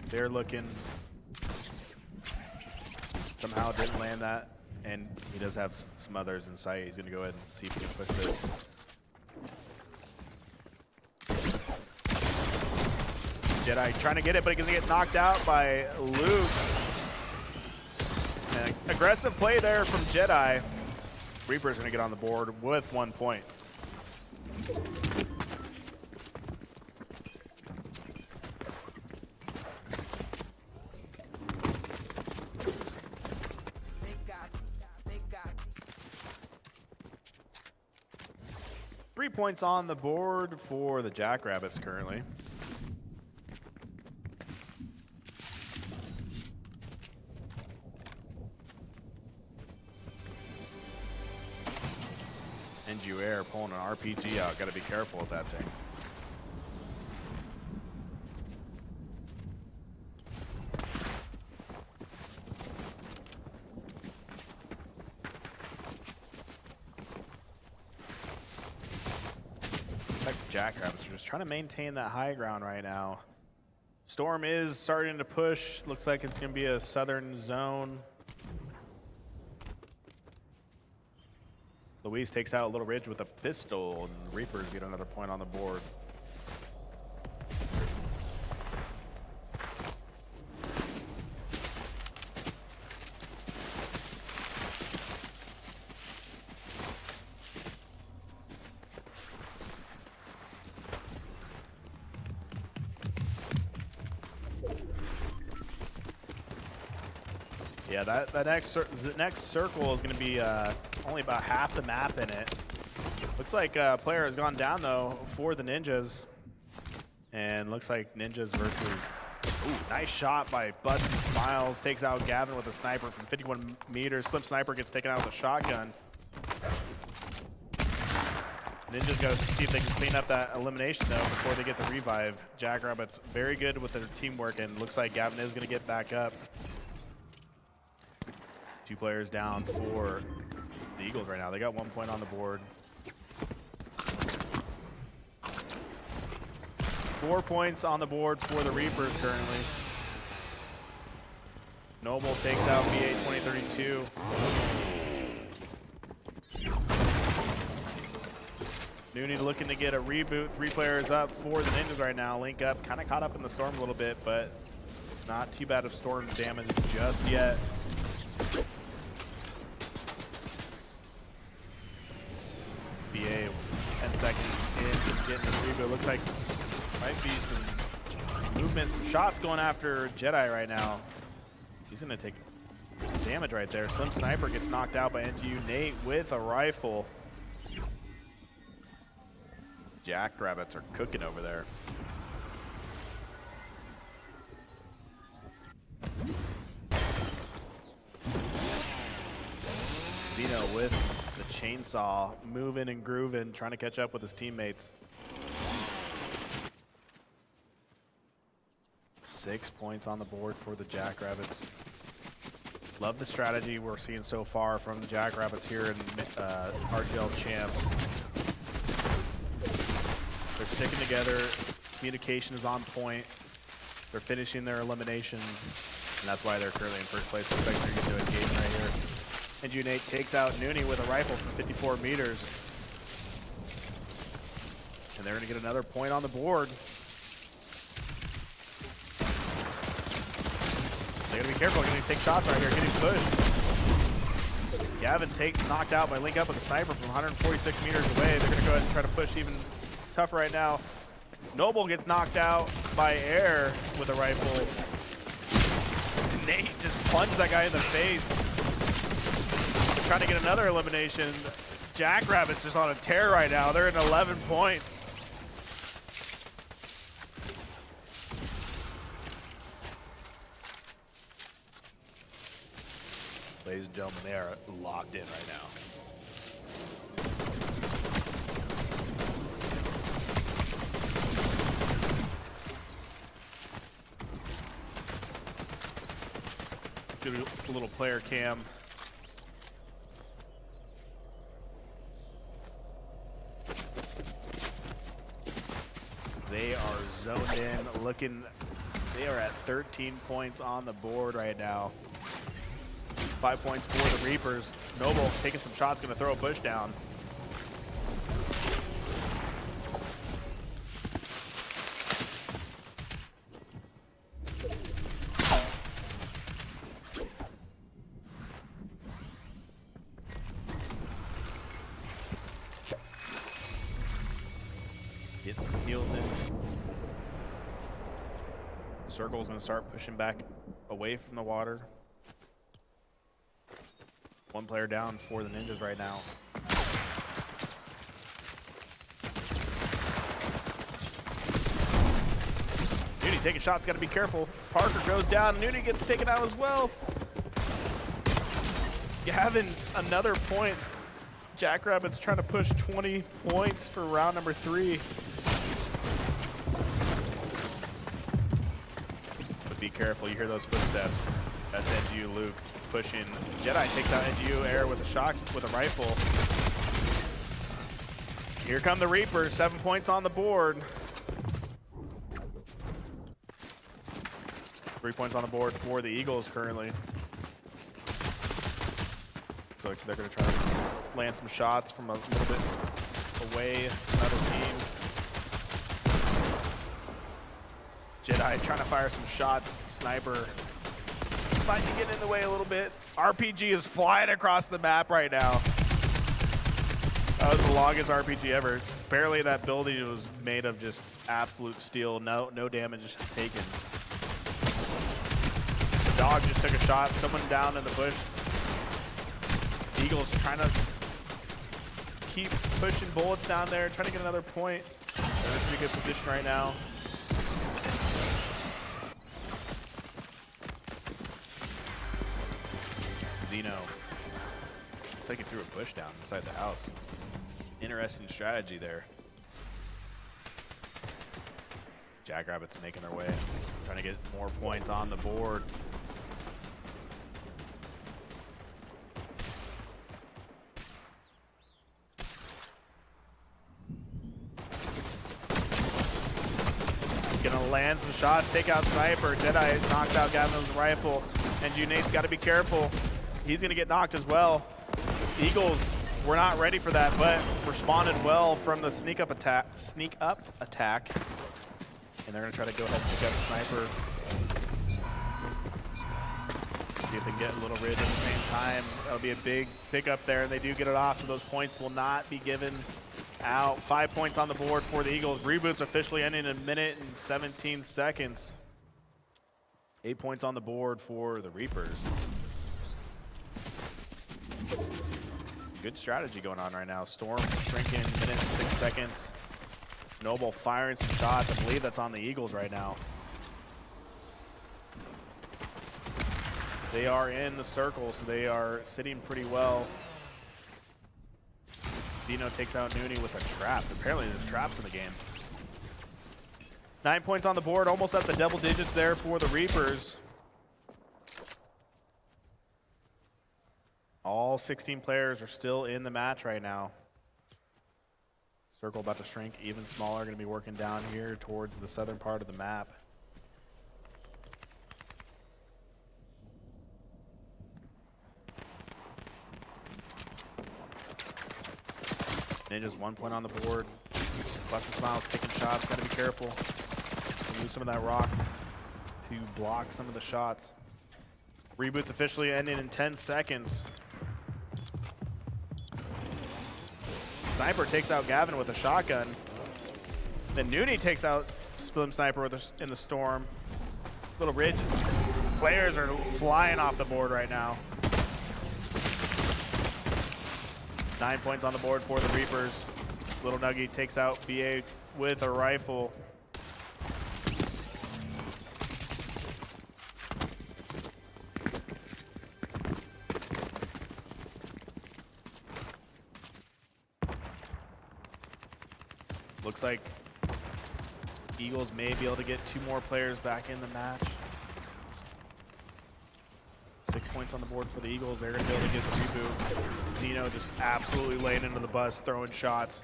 They're looking. Somehow didn't land that, and he does have some others in sight. He's going to go ahead and see if he can push this. Jedi trying to get it, but he's going to get knocked out by Luke. And aggressive play there from Jedi. Reaper's going to get on the board with 1 point. Three points on the board for the Jackrabbits currently. NGU Air pulling an RPG out. Got to be careful with that thing. Jackrabbits are just trying to maintain that high ground right now. Storm is starting to push. Looks like it's going to be a southern zone. Luis takes out Little Ridge with a pistol, and Reapers get another point on the board. Yeah, that next circle is going to be only about half the map in it. Looks like a player has gone down, though, for the Ninjas. And looks like Ninjas versus... Ooh, nice shot by Busty Smiles. Takes out Gavin with a sniper from 51 meters. Slim Sniper gets taken out with a shotgun. Ninjas got to see if they can clean up that elimination, though, before they get the revive. Jackrabbits very good with their teamwork, and looks like Gavin is going to get back up. 2 players down for the Eagles right now. They got 1 point on the board. 4 points on the board for the Reapers currently. Noble takes out BA 2032. Nooney looking to get a reboot. 3 players up for the Ninjas right now. Link up, kind of caught up in the storm a little bit, but not too bad of storm damage just yet. BA 10 seconds in getting the reboot. Looks like might be some movement, some shots going after Jedi right now. He's going to take some damage right there. Some Sniper gets knocked out by NGU. Nate with a rifle. Jackrabbits are cooking over there. Zeno with the chainsaw, moving and grooving, trying to catch up with his teammates. 6 points on the board for the Jackrabbits. Love the strategy we're seeing so far from the Jackrabbits here in RGL Champs. They're sticking together. Communication is on point. They're finishing their eliminations, and that's why they're currently in first place. Looks like they're going to do a game right here. And Nate takes out Nooney with a rifle from 54 meters. And they're going to get another point on the board. They gotta be careful, they're gonna take shots right here, getting pushed. Gavin knocked out by Link Up with a sniper from 146 meters away. They're gonna go ahead and try to push even tougher right now. Noble gets knocked out by Air with a rifle. Nate just plunged that guy in the face. They're trying to get another elimination. Jackrabbits just on a tear right now. They're at 11 points. Ladies and gentlemen, they are locked in right now. Good little player cam. They are zoned in, looking, they are at 13 points on the board right now. 5 points for the Reapers. Noble taking some shots, gonna throw a push down. Getting some heals in. Circle's gonna start pushing back away from the water. One player down for the Ninjas right now. Nudie taking shots, gotta be careful. Parker goes down, Nudie gets taken out as well. Gavin, another point. Jackrabbits trying to push 20 points for round number 3. But be careful, you hear those footsteps. That's NGU Luke pushing. Jedi takes out NGU Air with a shot, with a rifle. Here come the Reapers, 7 points on the board. 3 points on the board for the Eagles currently. So they're gonna try to land some shots from a little bit away, another team. Jedi trying to fire some shots, Sniper might be getting in the way a little bit. RPG is flying across the map right now. That was the longest RPG ever. Apparently that building was made of just absolute steel, no damage taken. The dog just took a shot, someone down in the bush. Eagles trying to keep pushing bullets down there, trying to get another point. They're in a pretty good position right now. Zeno. Looks like he threw a push down inside the house. Interesting strategy there. Jackrabbits making their way, trying to get more points on the board. Gonna land some shots, take out Sniper. Jedi knocks out Gavin with his rifle. And Nate's got to be careful. He's gonna get knocked as well. Eagles were not ready for that, but responded well from the sneak up attack. And they're gonna try to go ahead and pick up Sniper. See if they can get a little rid at the same time. That'll be a big pickup there, and they do get it off, so those points will not be given out. 5 points on the board for the Eagles. Reboot's officially ending in 1 minute and 17 seconds. 8 points on the board for the Reapers. Good strategy going on right now. Storm shrinking, 1 minute and 6 seconds. Noble firing some shots. I believe that's on the Eagles right now. They are in the circle, so they are sitting pretty well. Dino takes out Nooney with a trap. Apparently there's traps in the game. 9 points on the board, almost at the double digits there for the Reapers. All 16 players are still in the match right now. Circle about to shrink even smaller, gonna be working down here towards the southern part of the map. Ninja's 1 point on the board. Bustin' Smiles taking shots, gotta be careful. Use some of that rock to block some of the shots. Reboot's officially ending in 10 seconds. Sniper takes out Gavin with a shotgun. Then Nooney takes out Slim Sniper in the storm. Little Ridge. Players are flying off the board right now. 9 points on the board for the Reapers. Little Nuggy takes out BA with a rifle. Looks like Eagles may be able to get 2 more players back in the match. 6 points on the board for the Eagles. They're going to be able to get the reboot. Zeno just absolutely laying into the bus, throwing shots.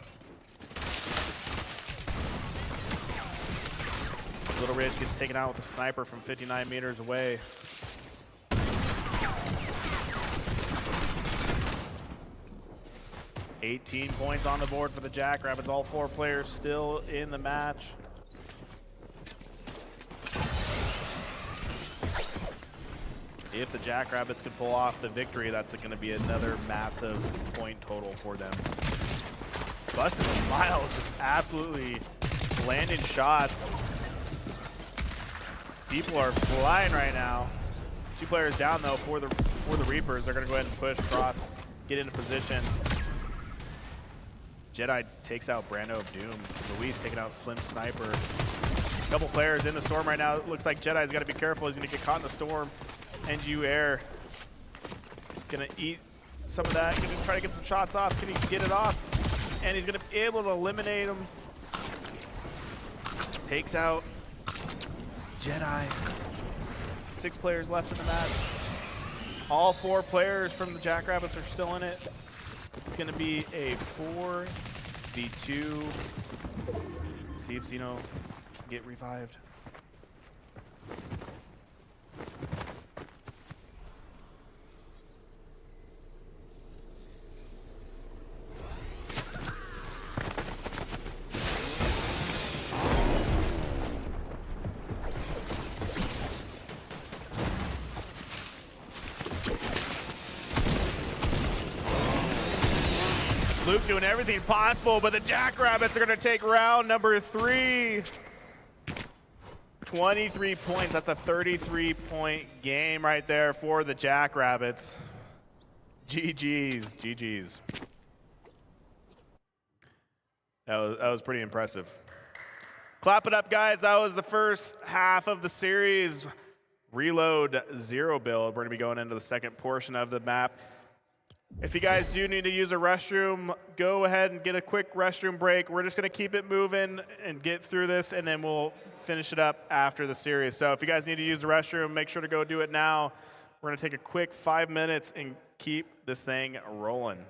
Little Ridge gets taken out with a sniper from 59 meters away. $18 points on the board for the Jackrabbits. All 4 players still in the match. If the Jackrabbits can pull off the victory, that's going to be another massive point total for them. Busted Smiles just absolutely landing shots. People are flying right now. 2 players down though for the Reapers. They're going to go ahead and push across, get into position. Jedi takes out Brando of Doom. Luis taking out Slim Sniper. A couple players in the storm right now. It looks like Jedi's got to be careful. He's going to get caught in the storm. NGU Air gonna eat some of that. Gonna try to get some shots off. Can he get it off? And he's gonna be able to eliminate him. Takes out Jedi. 6 players left in the match. All 4 players from the Jackrabbits are still in it. It's gonna be a 4v2. See if Zeno can get revived. Luke doing everything possible, but the Jackrabbits are going to take round number 3. 23 points. That's a 33-point game right there for the Jackrabbits. GG's. GG's. That was pretty impressive. Clap it up, guys. That was the first half of the series. Reload 0 build. We're going to be going into the second portion of the map. If you guys do need to use a restroom, go ahead and get a quick restroom break. We're just going to keep it moving and get through this, and then we'll finish it up after the series. So if you guys need to use the restroom, make sure to go do it now. We're going to take a quick 5 minutes and keep this thing rolling.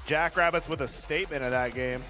Jackrabbits with a statement of that game.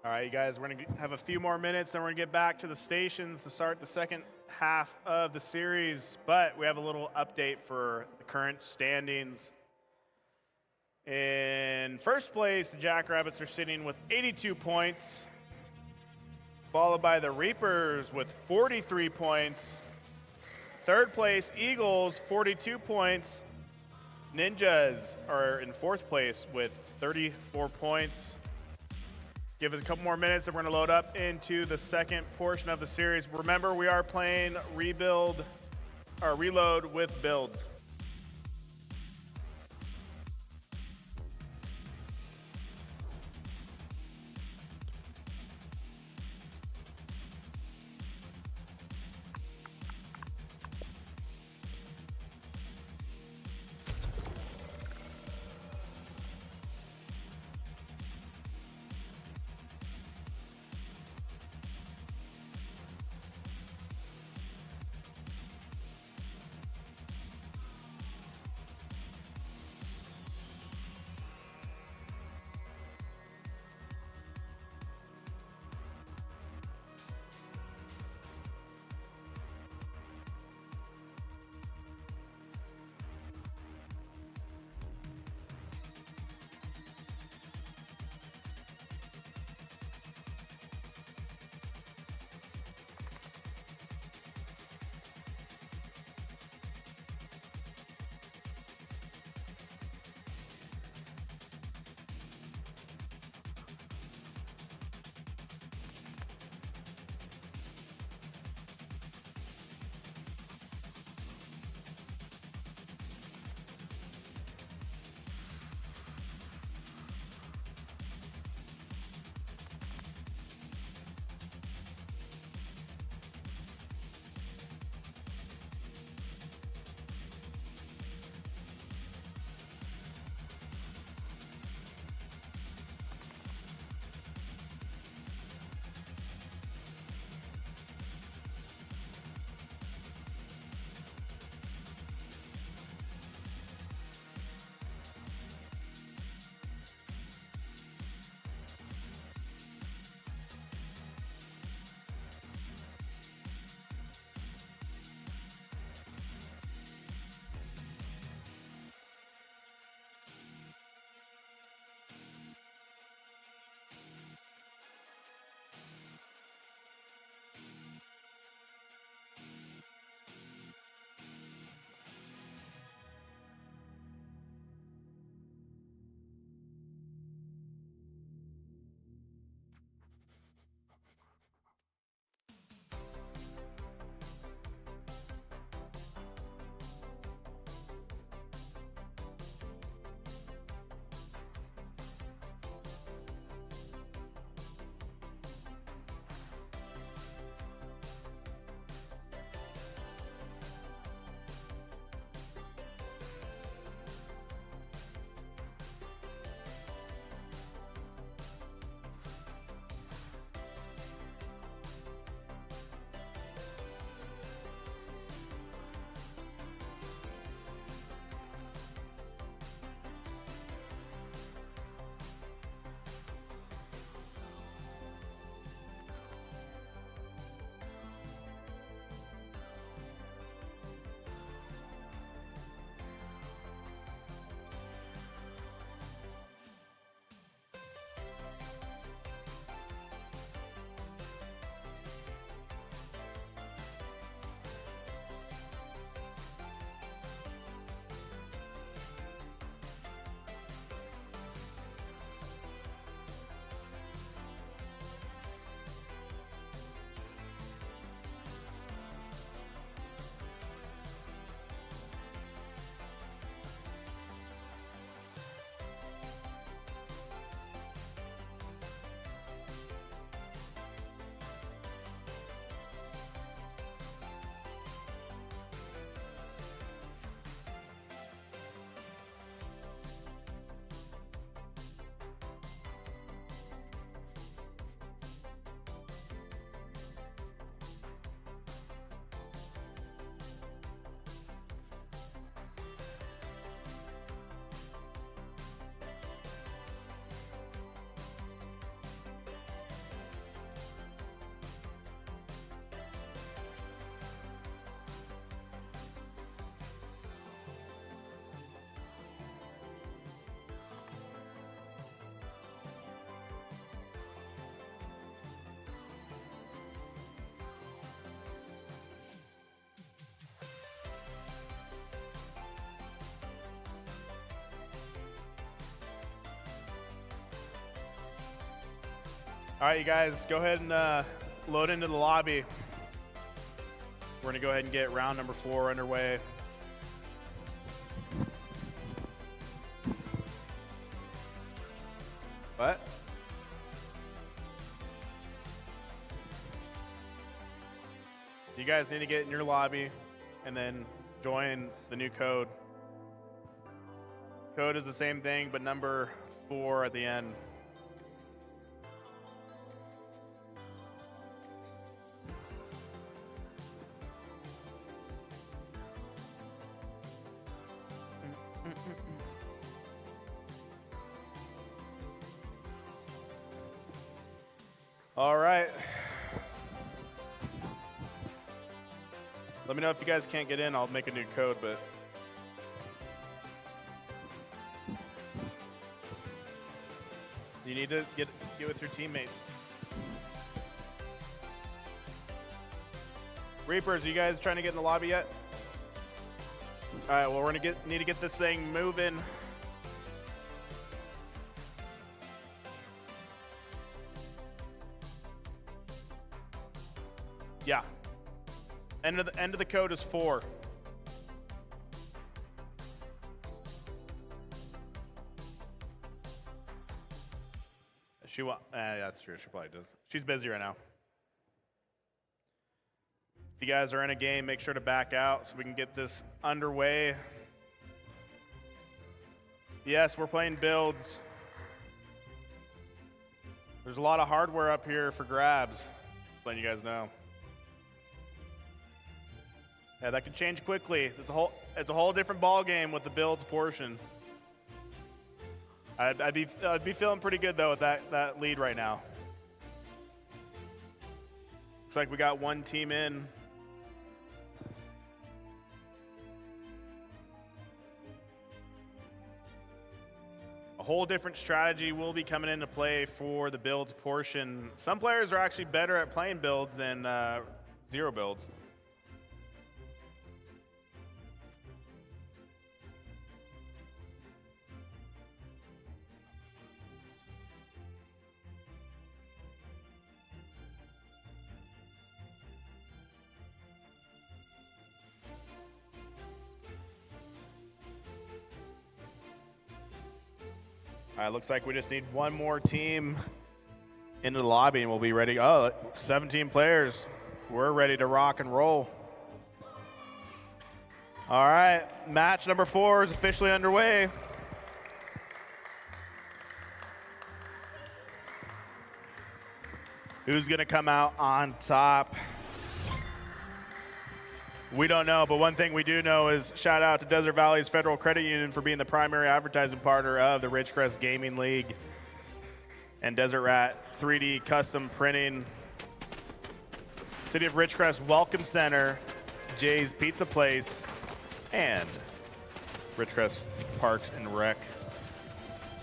All right, you guys, we're going to have a few more minutes, then we're going to get back to the stations to start the second half of the series. But we have a little update for the current standings. In first place, the Jackrabbits are sitting with 82 points, followed by the Reapers with 43 points. Third place, Eagles, 42 points. Ninjas are in fourth place with 34 points. Give it a couple more minutes and we're going to load up into the second portion of the series. Remember, we are playing Reload with builds. All right, you guys, go ahead and load into the lobby. We're gonna go ahead and get round number 4 underway. What? You guys need to get in your lobby and then join the new code. Code is the same thing, but number 4 at the end. All right. Let me know if you guys can't get in. I'll make a new code, but you need to get with your teammates. Reapers, are you guys trying to get in the lobby yet? All right, well, we're gonna need to get this thing moving. Yeah. End of the code is 4. Yeah, that's true. She probably does. She's busy right now. If you guys are in a game, make sure to back out so we can get this underway. Yes, we're playing builds. There's a lot of hardware up here for grabs. Just letting you guys know. Yeah, that could change quickly. It's a whole different ball game with the builds portion. I'd be feeling pretty good though with that lead right now. Looks like we got one team in. A whole different strategy will be coming into play for the builds portion. Some players are actually better at playing builds than zero builds. All right, looks like we just need one more team into the lobby and we'll be ready. Oh, 17 players. We're ready to rock and roll. All right, match number 4 is officially underway. Who's gonna come out on top? We don't know, but one thing we do know is shout out to Desert Valley's Federal Credit Union for being the primary advertising partner of the Ridgecrest Gaming League, and Desert Rat 3D Custom Printing, City of Ridgecrest Welcome Center, Jay's Pizza Place, and Ridgecrest Parks and Rec.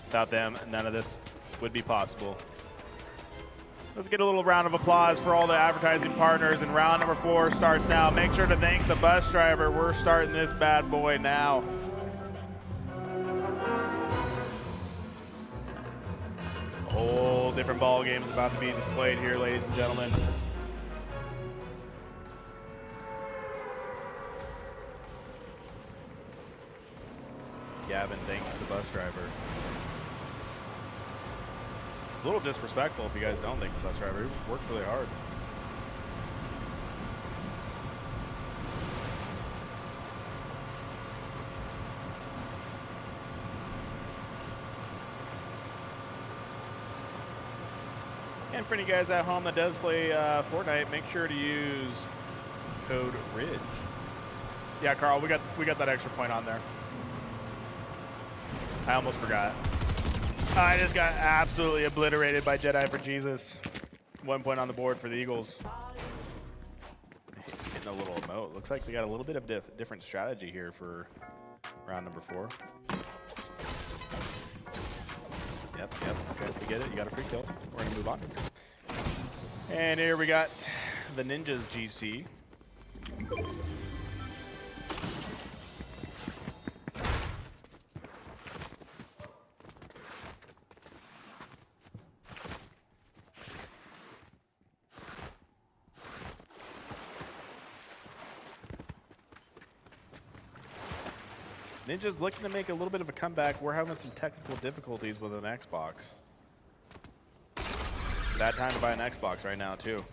Without them, none of this would be possible. Let's get a little round of applause for all the advertising partners, and round number 4 starts now. Make sure to thank the bus driver. We're starting this bad boy now. A whole different ball game is about to be displayed here, ladies and gentlemen. Gavin thanks the bus driver. A little disrespectful if you guys don't think the bus driver works really hard. And for any guys at home that does play Fortnite, make sure to use code RIDGE. Yeah, Carl, we got that extra point on there. I almost forgot. I just got absolutely obliterated by Jedi for Jesus. 1 point on the board for the Eagles. Getting a little emote. Looks like we got a little bit of different strategy here for round number 4. Yep. Okay, we get it. You got a free kill. We're going to move on. And here we got the Ninjas GC. Ninja's looking to make a little bit of a comeback. We're having some technical difficulties with an Xbox. Bad time to buy an Xbox right now, too.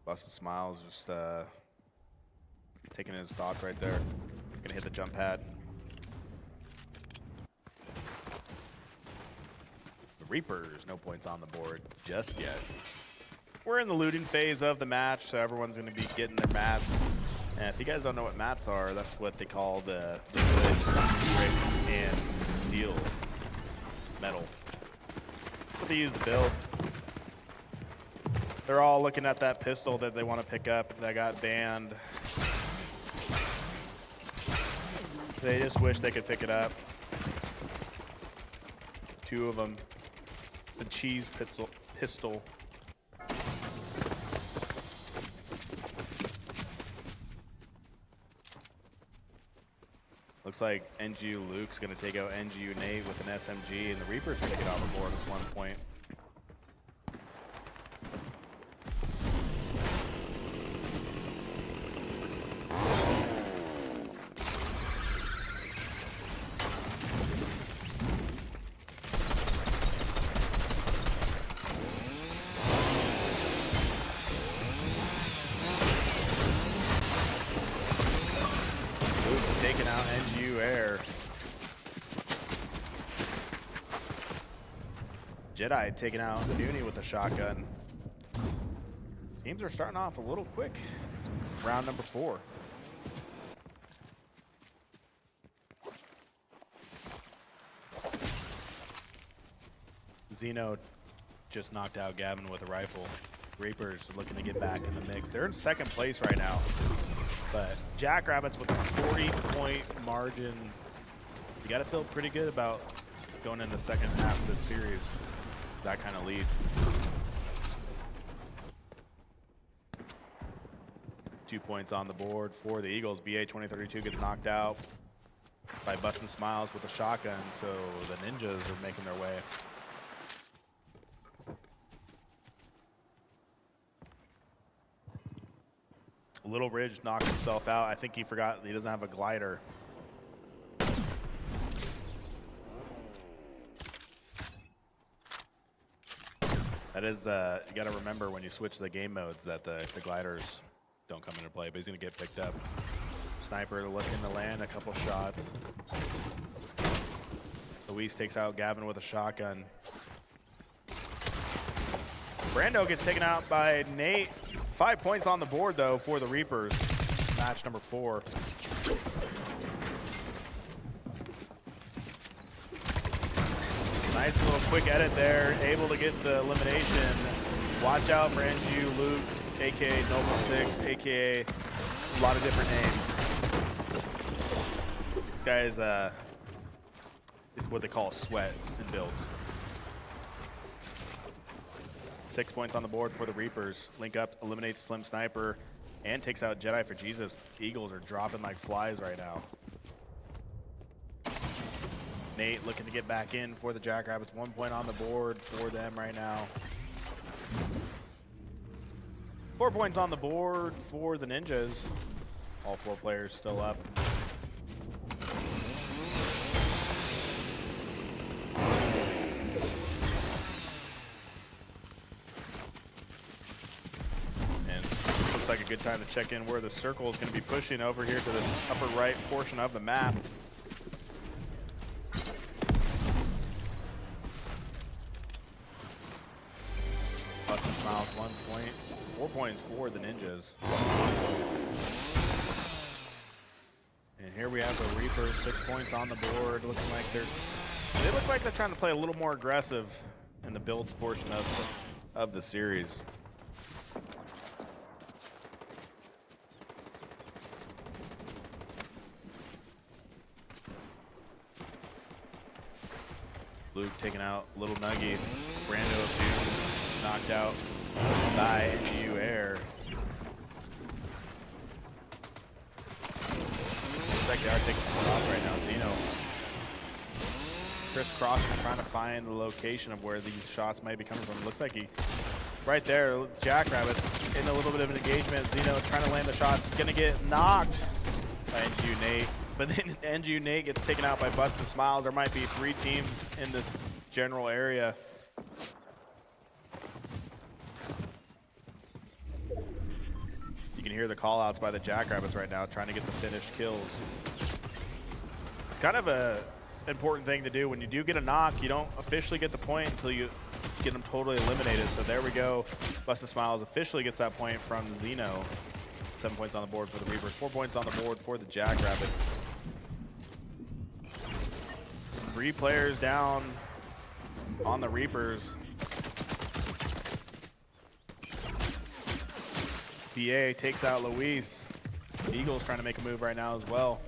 Busted Smiles just taking in his thoughts right there. Gonna hit the jump pad. The Reapers, no points on the board just yet. We're in the looting phase of the match, so everyone's gonna be getting their mats. And if you guys don't know what mats are, that's what they call the good bricks and steel, metal. What they use to build. They're all looking at that pistol that they want to pick up that got banned. They just wish they could pick it up. 2 of them. The cheese pistol. Looks like NGU Luke's going to take out NGU Nate with an SMG, and the Reaper's going to get on the board with 1 point. Taking out NGU Air. Jedi taking out Nooney with a shotgun. Teams are starting off a little quick. It's round number 4. Zeno just knocked out Gavin with a rifle. Reapers looking to get back in the mix. They're in second place right now. But Jackrabbits with a 40-point margin. You got to feel pretty good about going in the second half of this series. That kind of lead. Two points on the board for the Eagles. BA 2032 gets knocked out by Bustin' Smiles with a shotgun, so the Ninjas are making their way. Little Ridge knocked himself out. I think he forgot he doesn't have a glider. That is the, you gotta remember when you switch the game modes that the gliders don't come into play, but he's gonna get picked up. Sniper looking to land a couple shots. Luis takes out Gavin with a shotgun. Brando gets taken out by Nate. 5 points on the board, though, for the Reapers. Match number 4. Nice little quick edit there. Able to get the elimination. Watch out for NGU Luke, a.k.a. Noble 6, a.k.a. a lot of different names. This guy is what they call sweat in builds. 6 points on the board for the Reapers. Link up, eliminates Slim Sniper, and takes out Jedi for Jesus. Eagles are dropping like flies right now. Nate looking to get back in for the Jackrabbits. 1 point on the board for them right now. 4 points on the board for the Ninjas. All 4 players still up. Like a good time to check in where the circle is going to be pushing over here to this upper right portion of the map. Bustin' Smiles 1 point, 4 points for the Ninjas. And here we have the Reapers, 6 points on the board. Looking like they look like they're trying to play a little more aggressive in the builds portion of the series. Luke taking out Little Nuggy. Brando of Doom knocked out by NGU Air. Looks like they are taking someone off right now. Zeno. Crisscrossing, trying to find the location of where these shots might be coming from. Looks like he right there, Jackrabbits in a little bit of an engagement. Zeno trying to land the shots. He's going to get knocked by NGU Nate. But then NGU Nate gets taken out by Bustin' Smiles. There might be 3 teams in this general area. You can hear the call-outs by the Jackrabbits right now, trying to get the finished kills. It's kind of a important thing to do. When you do get a knock, you don't officially get the point until you get them totally eliminated. So there we go. Bustin' Smiles officially gets that point from Zeno. 7 points on the board for the Reapers, 4 points on the board for the Jackrabbits. 3 players down on the Reapers. BA takes out Luis. The Eagles trying to make a move right now as well.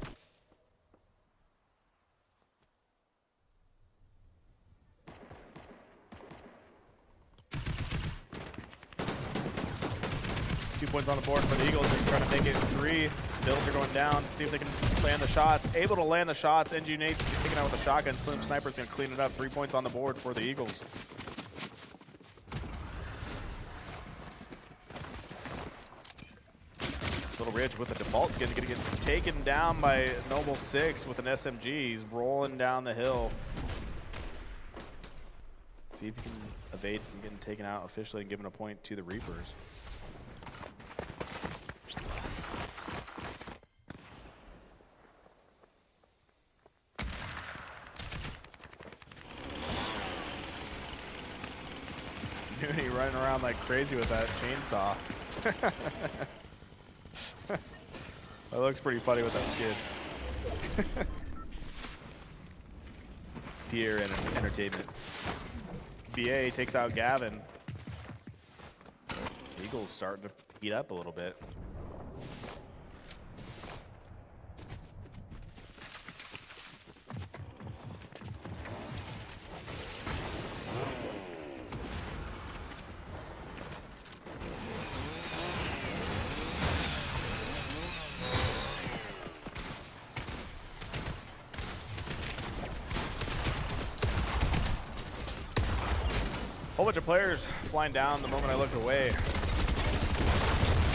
Two points on the board for the Eagles. They're trying to make it 3. Builds are going down. See if they can land the shots. Able to land the shots. NG Nate's taking out with a shotgun. Slim Sniper's going to clean it up. 3 points on the board for the Eagles. Little Ridge with the default skin. Going to get taken down by Noble 6 with an SMG. He's rolling down the hill. See if he can evade from getting taken out officially and giving a point to the Reapers. Nooney running around like crazy with that chainsaw. That looks pretty funny with that skid. Gear and entertainment. BA takes out Gavin. Eagles starting to heat up a little bit. Whole bunch of players flying down the moment I looked away.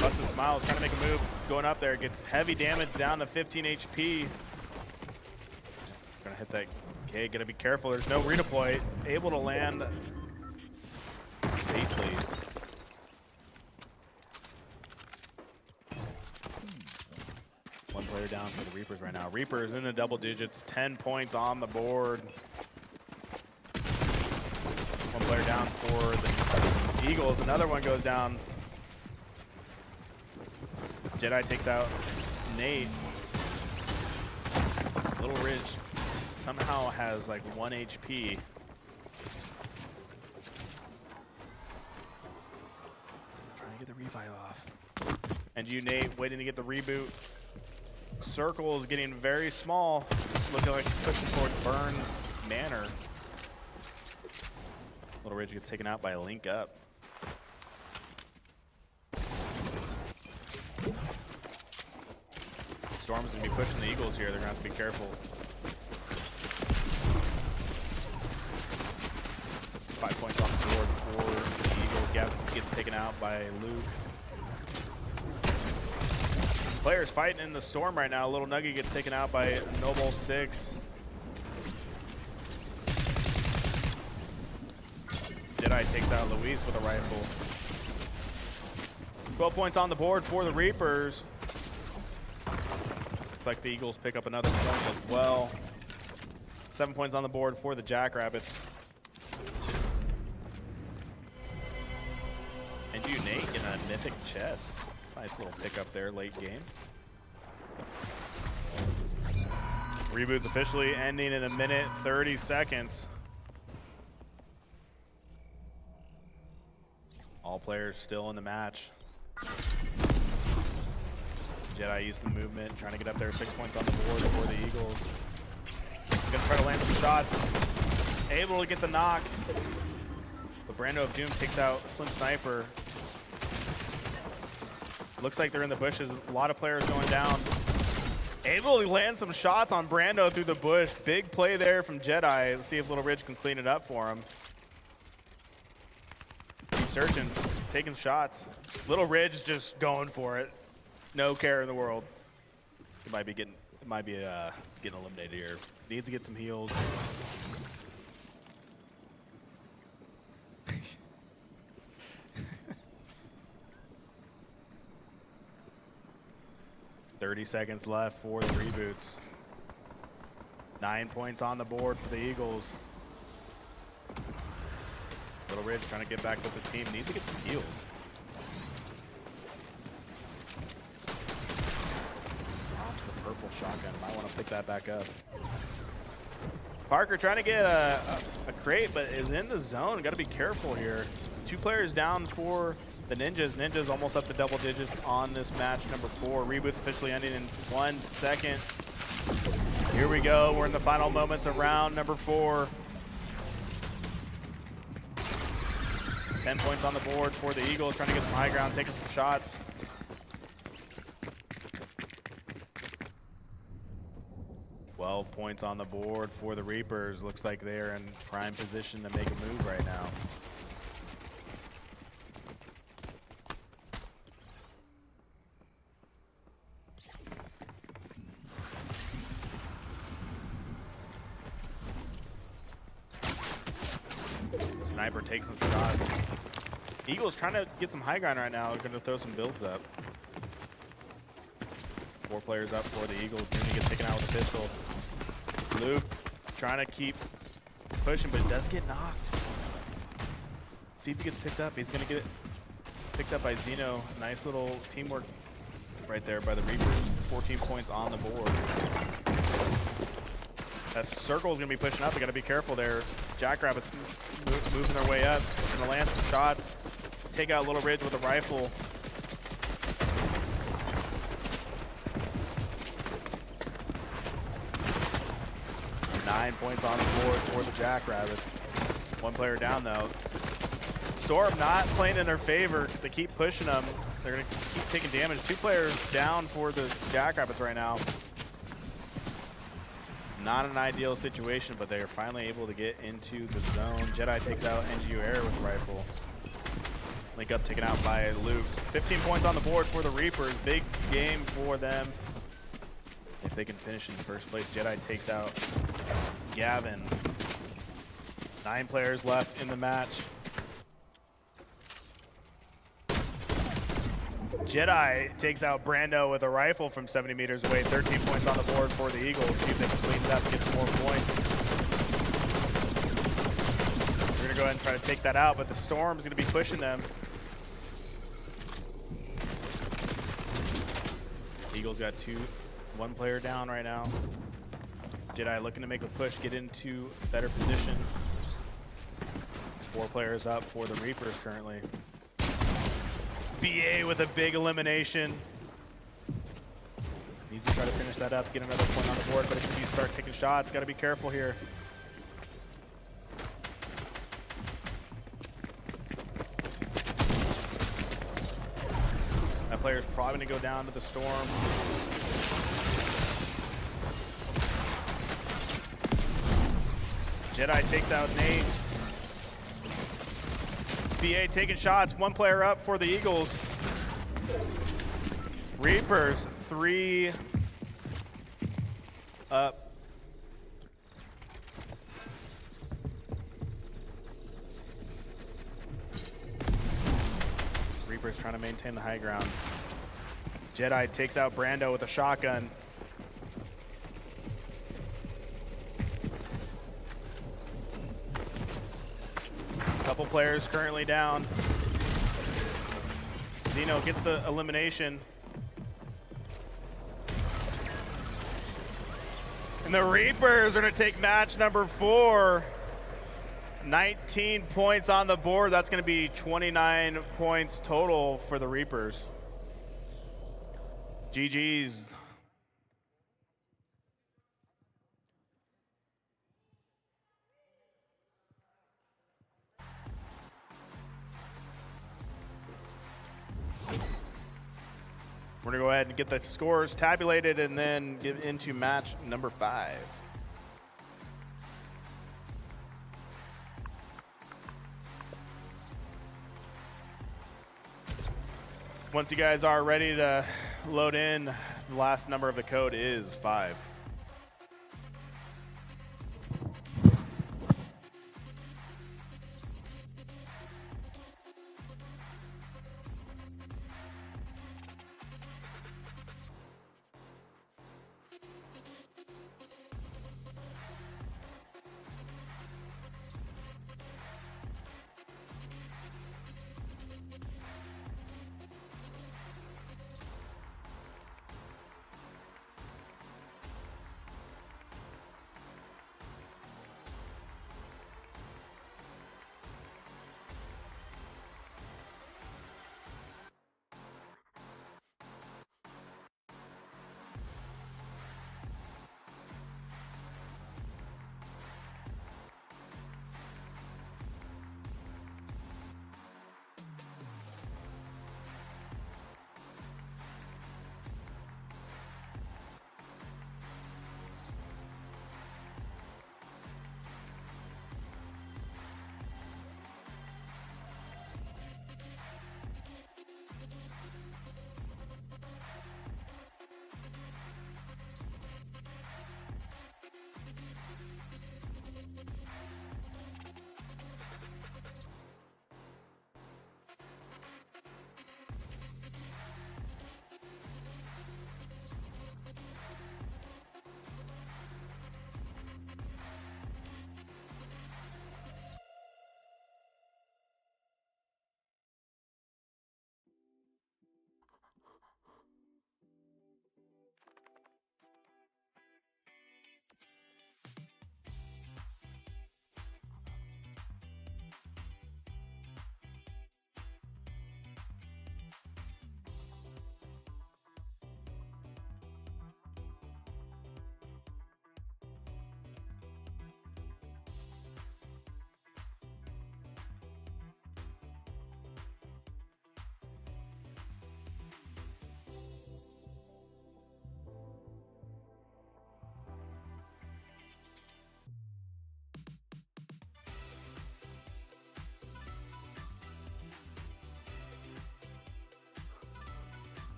Bustin' Smiles trying to make a move, going up there, gets heavy damage down to 15 HP. Gonna hit that K, gotta be careful, there's no redeploy. Able to land safely. One player down for the Reapers right now. Reapers in the double digits, 10 points on the board. One player down for the Eagles. Another one goes down. Jedi takes out Nate. Little Ridge somehow has like 1 HP. Trying to get the revive off. And you, Nate, waiting to get the reboot. Circle is getting very small. Looking like pushing towards Burn Manor. Little Ridge gets taken out by a link up. Storm's gonna be pushing the Eagles here. They're gonna have to be careful. 5 points on the board for the Eagles. Gavin gets taken out by Luke. Players fighting in the Storm right now. Little Nugget gets taken out by Noble 6. Jedi takes out Luis with a rifle. 12 points on the board for the Reapers. Looks like the Eagles pick up another point as well. 7 points on the board for the Jackrabbits. And you, Nate, in a mythic chest. Nice little pickup there late game. Reboot's officially ending in 1 minute 30 seconds. All players still in the match. Jedi used the movement, trying to get up there. 6 points on the board for the Eagles. Gonna try to land some shots. Able to get the knock. But Brando of Doom takes out Slim Sniper. Looks like they're in the bushes. A lot of players going down. Able to land some shots on Brando through the bush. Big play there from Jedi. Let's see if Little Ridge can clean it up for him. searching, taking shots. Little Ridge just going for it. No care in the world. He might be getting eliminated here. Needs to get some heals. $30 seconds left for the reboots. 9 points on the board for the Eagles. Little Ridge trying to get back with his team. Needs to get some heals. Drops the purple shotgun. Might want to pick that back up. Parker trying to get a crate, but is in the zone. Got to be careful here. 2 players down for the Ninjas. Ninjas almost up to double digits on this match number 4. Reboots officially ending in 1 second. Here we go. We're in the final moments of round number 4. 10 points on the board for the Eagles, trying to get some high ground, taking some shots. $12 points on the board for the Reapers. Looks like they're in prime position to make a move right now. Sniper takes some shots. Eagles trying to get some high ground right now. Going to throw some builds up. 4 players up for the Eagles. Mooney gets taken out with a pistol. Luke trying to keep pushing, but it does get knocked. See if he gets picked up. He's going to get picked up by Zeno. Nice little teamwork right there by the Reapers. 14 points on the board. That circle is going to be pushing up. We got to be careful there. Jackrabbits moving their way up. Going to land some shots. Take out Little Ridge with a rifle. Nine points on the board for the Jackrabbits. 1 player down though. Storm not playing in their favor. They keep pushing them. They're going to keep taking damage. 2 players down for the Jackrabbits right now. Not an ideal situation, but they are finally able to get into the zone. Jedi takes out NGU Air with the rifle. Link up taken out by Luke. 15 points on the board for the Reapers. Big game for them. If they can finish in first place, Jedi takes out Gavin. 9 players left in the match. Jedi takes out Brando with a rifle from 70 meters away. 13 points on the board for the Eagles. See if they can clean it up and get some more points. We're going to go ahead and try to take that out, but the Storm's going to be pushing them. Eagles got 1 player down right now. Jedi looking to make a push, get into a better position. 4 players up for the Reapers currently. BA with a big elimination. Needs to try to finish that up, get another point on the board, but it can start taking shots. Got to be careful here. That player's probably going to go down to the Storm. Jedi takes out Nate. BA taking shots. 1 player up for the Eagles. Reapers 3 up. Reapers trying to maintain the high ground. Jedi takes out Brando with a shotgun. Couple players currently down. Zeno gets the elimination. And the Reapers are going to take match number 4. 19 points on the board. That's going to be 29 points total for the Reapers. GG's. We're going to go ahead and get the scores tabulated and then get into match number 5. Once you guys are ready to load in, the last number of the code is 5.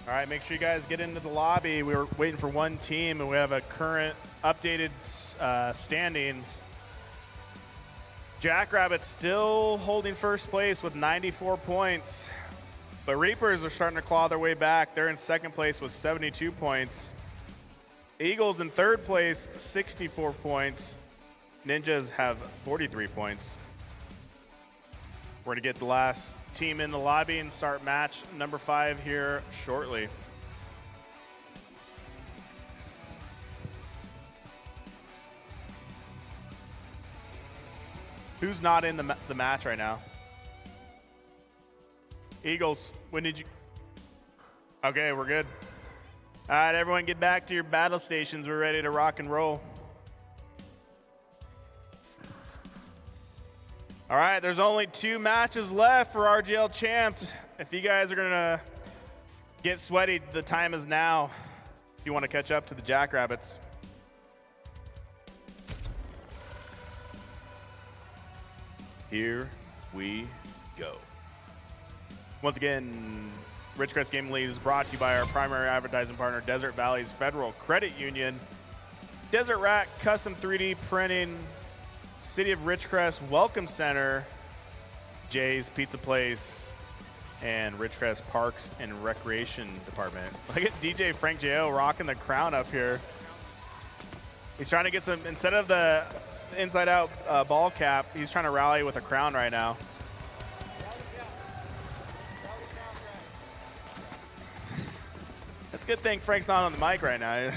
All right, make sure you guys get into the lobby. We were waiting for one team, and we have a current updated standings. Jackrabbits still holding first place with 94 points, but Reapers are starting to claw their way back. They're in second place with 72 points. Eagles in third place, 64 points. Ninjas have 43 points. We're going to get the last team in the lobby and start match number 5 here shortly. Who's not in the match right now? Eagles, when did you? Okay, we're good. All right, everyone get back to your battle stations. We're ready to rock and roll. All right, there's only 2 matches left for RGL Champs. If you guys are gonna get sweaty, the time is now. If you want to catch up to the Jackrabbits. Here we go. Once again, Ridgecrest Gaming League is brought to you by our primary advertising partner, Desert Valley's Federal Credit Union, Desert Rack Custom 3D Printing, City of Ridgecrest Welcome Center, Jay's Pizza Place, and Ridgecrest Parks and Recreation Department. Look at DJ Frank J.O. rocking the crown up here. He's trying to get some, instead of the inside out ball cap, he's trying to rally with a crown right now. That's a good thing Frank's not on the mic right now.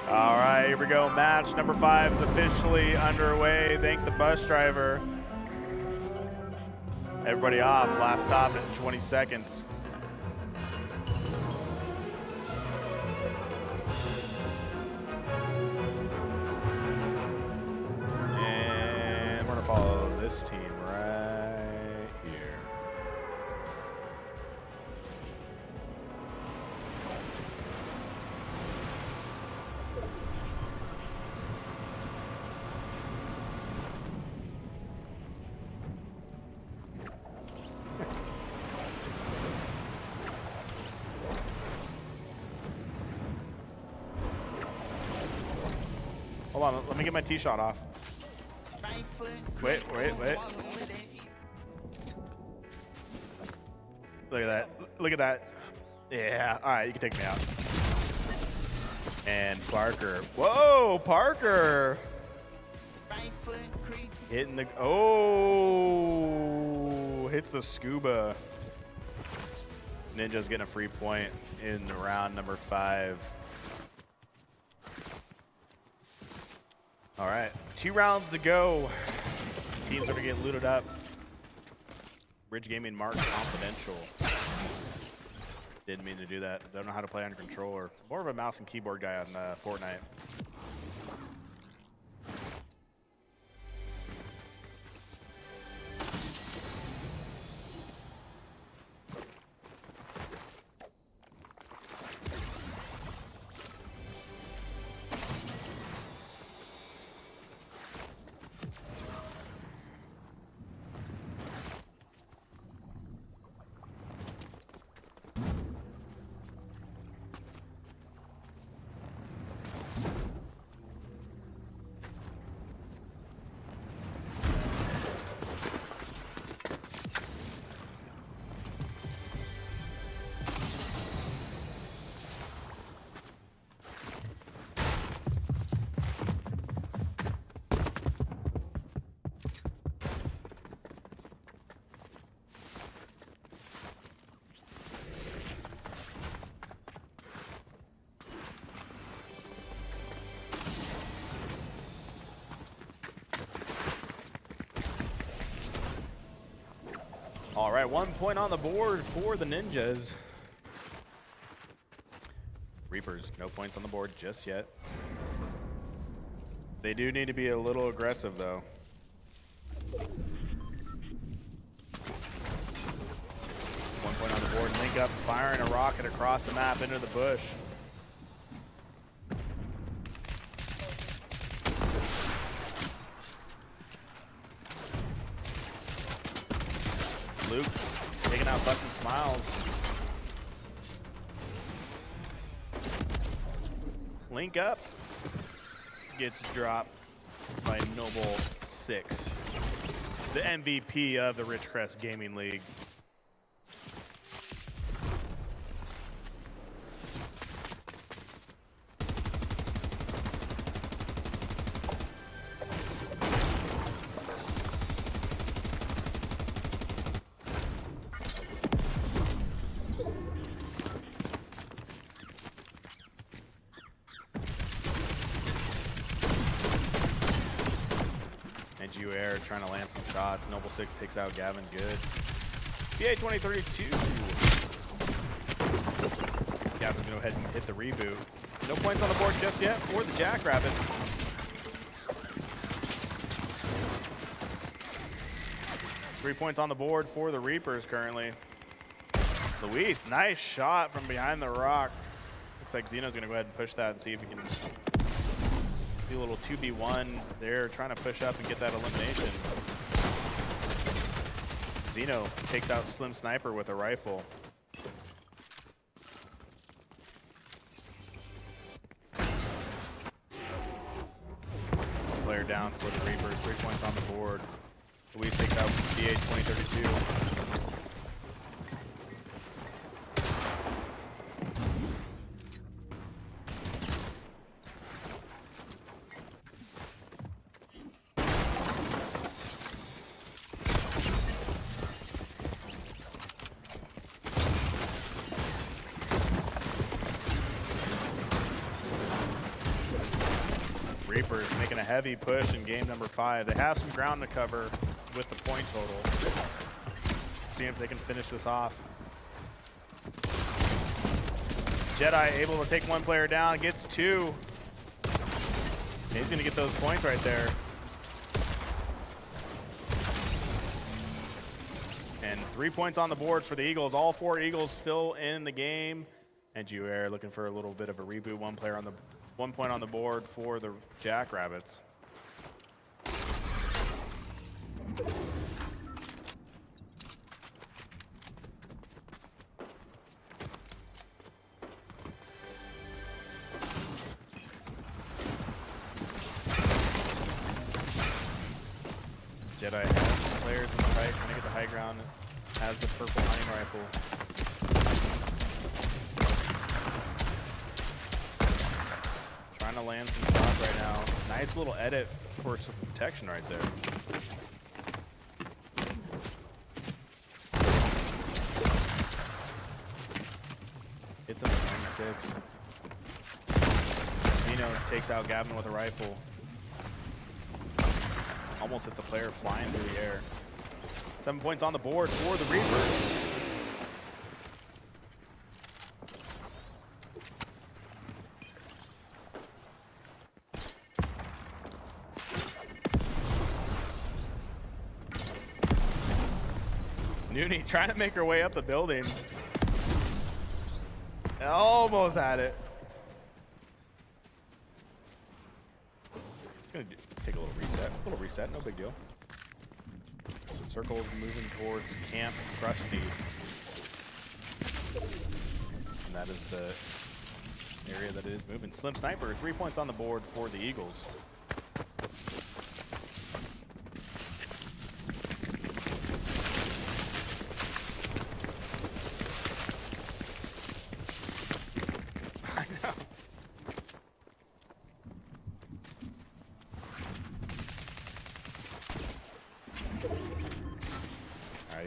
All right, here we go. Match number 5 is officially underway. Thank the bus driver. Everybody off. Last stop in 20 seconds. And we're going to follow this team right here. Hold on, let me get my tee shot off. Wait. Look at that. Look at that. Yeah, all right, you can take me out. And Parker. Whoa, Parker. Hitting the, oh, hits the scuba. Ninja's getting a free point in round number 5. All right, 2 rounds to go. Teams are gonna get looted up. Bridge Gaming marked confidential. Didn't mean to do that. Don't know how to play on controller. More of a mouse and keyboard guy on Fortnite. All right, 1 point on the board for the Ninjas. Reapers, no points on the board just yet. They do need to be a little aggressive, though. One point on the board. Link up, firing a rocket across the map into the bush. Luke taking out Bustin' Smiles. Link up gets dropped by Noble 6, the MVP of the Ridgecrest Gaming League. Air trying to land some shots. Noble 6 takes out Gavin good. PA 2032. Gavin's gonna go ahead and hit the reboot. No points on the board just yet for the Jackrabbits. Three points on the board for the Reapers currently. Luis, nice shot from behind the rock. Looks like Zeno's gonna go ahead and push that and see if he can do a little 2v1 there, trying to push up and get that elimination. Zeno takes out Slim Sniper with a rifle. Player down for the Reapers, 3 points on the board. Luis takes out DH 2032. Reapers making a heavy push in game number 5. They have some ground to cover with the point total. See if they can finish this off. Jedi able to take one player down, gets 2. He's gonna get those points right there. And 3 points on the board for the Eagles. All 4 Eagles still in the game. And Air looking for a little bit of a reboot. 1 point on the board for the Jackrabbits. Jedi has players in sight, trying to get the high ground, has the purple hunting rifle. Trying to land some shots right now. Nice little edit for some protection right there. Hits him at 96. Zeno takes out Gavin with a rifle. Almost hits a player flying through the air. 7 points on the board for the Reapers. Nooney trying to make her way up the building. Almost had it. Gonna take a little reset, no big deal. Circle's moving towards Camp Krusty. And that is the area that it is moving. Slim Sniper, 3 points on the board for the Eagles.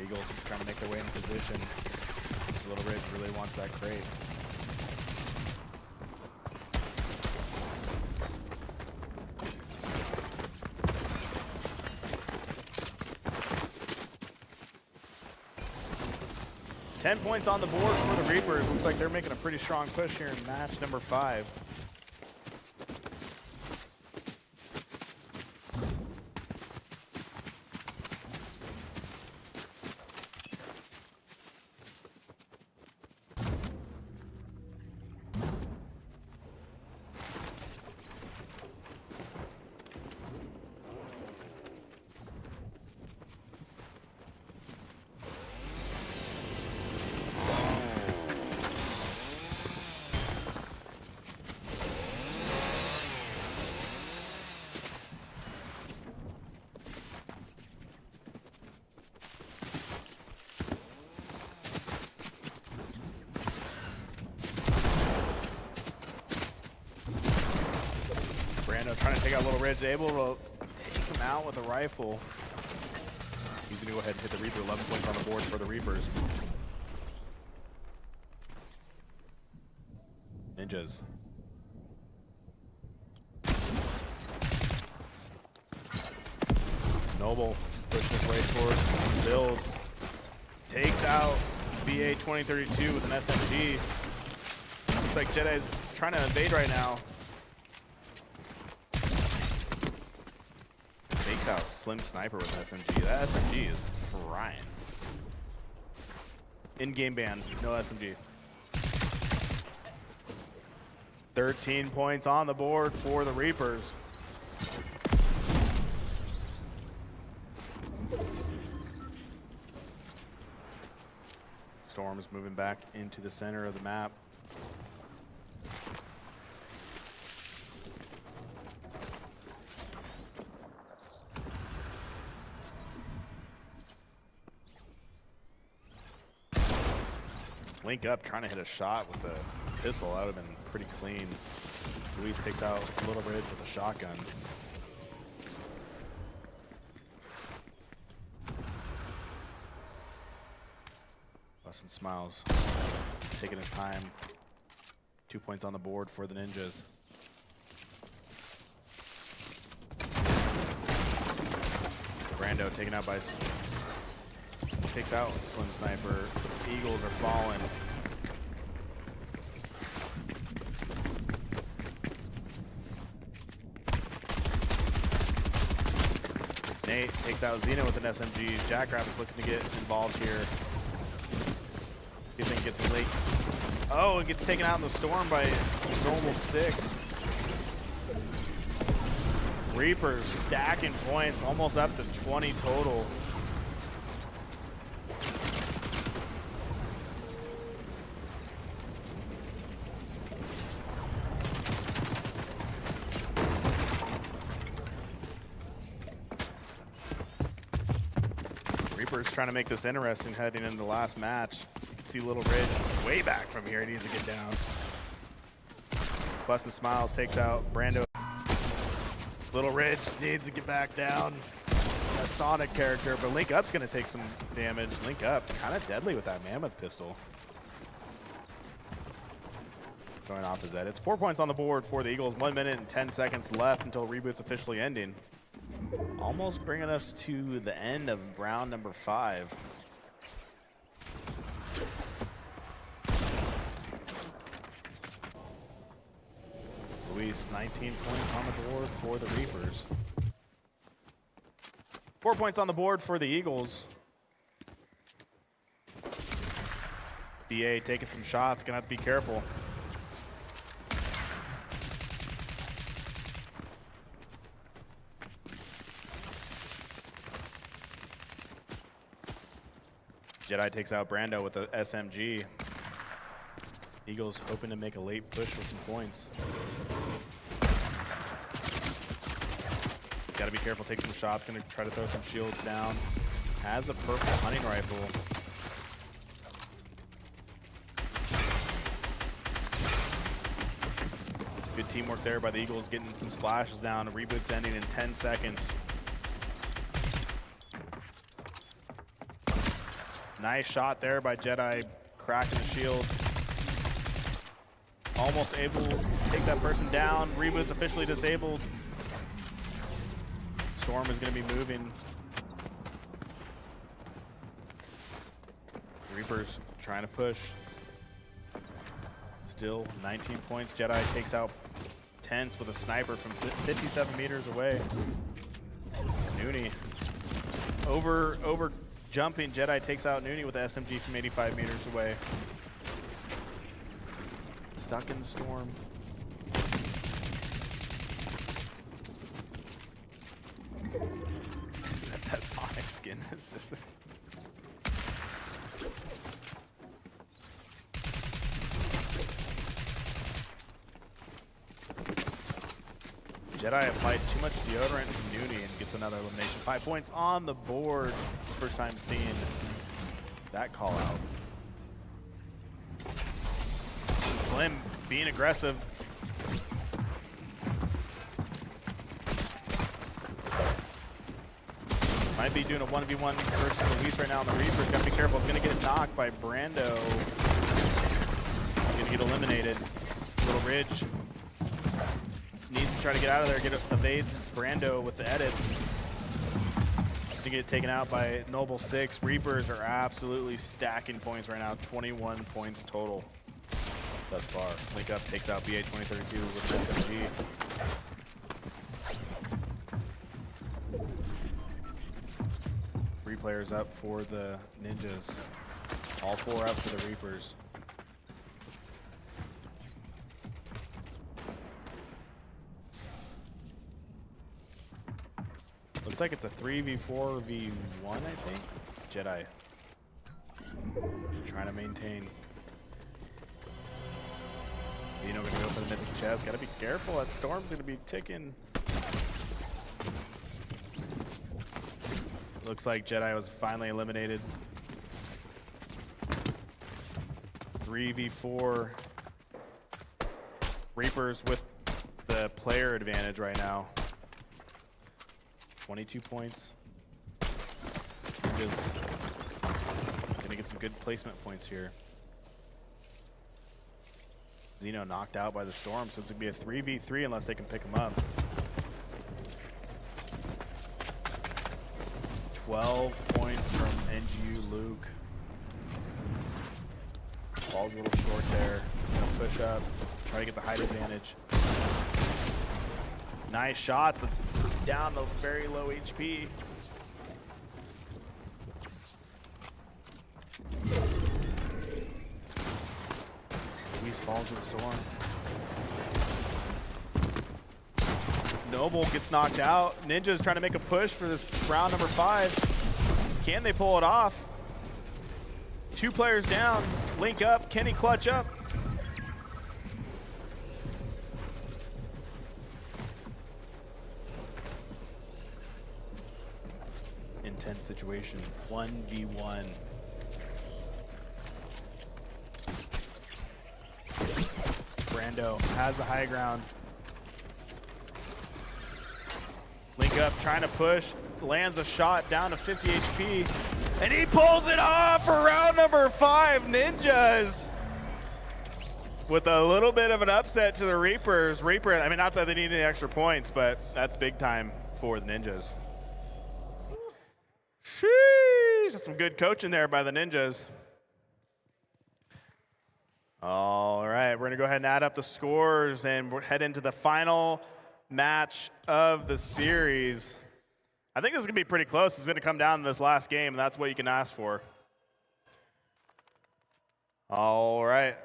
Eagles trying to make their way in position. Little Ridge really wants that crate. Ten points on the board for the Reapers. Looks like they're making a pretty strong push here in match number 5. Trying to take out Little Ridge, able to take him out with a rifle. He's going to go ahead and hit the Reaper. 11 points on the board for the Reapers. Ninjas. Noble pushing his way towards builds. Takes out BA 2032 with an SMG. Looks like Jedi's trying to invade right now. Takes out Slim Sniper with an SMG. That SMG is frying. In-game ban, no SMG. 13 points on the board for the Reapers. Storm's moving back into the center of the map. Link up trying to hit a shot with the pistol. That would have been pretty clean. Luis takes out Little Ridge with a shotgun. Bustin' Smiles taking his time. 2 points on the board for the Ninjas. Brando taken out by takes out Slim Sniper. Eagles are falling. Nate takes out Xena with an SMG. Jackrabbit's looking to get involved here. See if he gets a late. Oh, it gets taken out in the storm by normal 6. Reapers stacking points, almost up to 20 total. Reapers trying to make this interesting heading into the last match. You can see Little Ridge way back from here. He needs to get down. Bustin' Smiles takes out Brando. Little Ridge needs to get back down. That Sonic character, but Link Up's going to take some damage. Link Up kind of deadly with that Mammoth pistol. Going off his head. It's 4 points on the board for the Eagles. 1 minute and 10 seconds left until Reboot's officially ending. Almost bringing us to the end of round number 5. Luis, 19 points on the board for the Reapers. 4 points on the board for the Eagles. BA taking some shots, gonna have to be careful. Jedi takes out Brando with the SMG. Eagles hoping to make a late push with some points. Got to be careful, take some shots, going to try to throw some shields down. Has a purple hunting rifle. Good teamwork there by the Eagles, getting some splashes down. Reboot's ending in 10 seconds. Nice shot there by Jedi, cracking the shield. Almost able to take that person down. Reboot's officially disabled. Storm is going to be moving. Reapers trying to push. Still 19 points. Jedi takes out Tense with a sniper from 57 meters away. Nooney over jumping. Jedi takes out Nooney with the SMG from 85 meters away. Stuck in the storm. That Sonic skin is just... Jedi applied too much deodorant to Nooney and gets another elimination. 5 points on the board. It's first time seeing that call out. Slim being aggressive. Might be doing a 1v1 versus Luis right now on the Reapers. Gotta be careful. It's gonna get knocked by Brando. Gonna get eliminated. Little Ridge needs to try to get out of there, evade Brando with the edits. to get taken out by Noble 6. Reapers are absolutely stacking points right now. 21 points total thus far. Link Up takes out BA 2032 with an SMG. Three players up for the Ninjas. All four up for the Reapers. Looks like it's a 3v4v1, I think. Jedi. Trying to maintain. Dino gonna go for the mythic chest. Gotta be careful. That storm's gonna be ticking. Looks like Jedi was finally eliminated. 3v4 Reapers with the player advantage right now. 22 points. Ninjas gonna get some good placement points here. Xeno knocked out by the storm, so it's gonna be a 3v3 unless they can pick him up. 12 points from NGU Luke. Ball's a little short there. Gonna push up, try to get the height advantage. Nice shots, but down to very low HP. Luis falls to the storm. Noble gets knocked out. Ninja's trying to make a push for this round number 5. Can they pull it off? 2 players down. Link Up. Can he clutch up? Intense situation. 1v1. Brando has the high ground. Link Up trying to push, lands a shot down to 50 HP, and he pulls it off for round number 5. Ninjas with a little bit of an upset to the Reapers. Reaper, I mean, not that they need any extra points, but that's big time for the Ninjas. Sheesh, that's some good coaching there by the Ninjas. All right, we're gonna go ahead and add up the scores and we'll head into the final match of the series. I think this is gonna be pretty close. It's gonna come down to this last game, and that's what you can ask for. All right.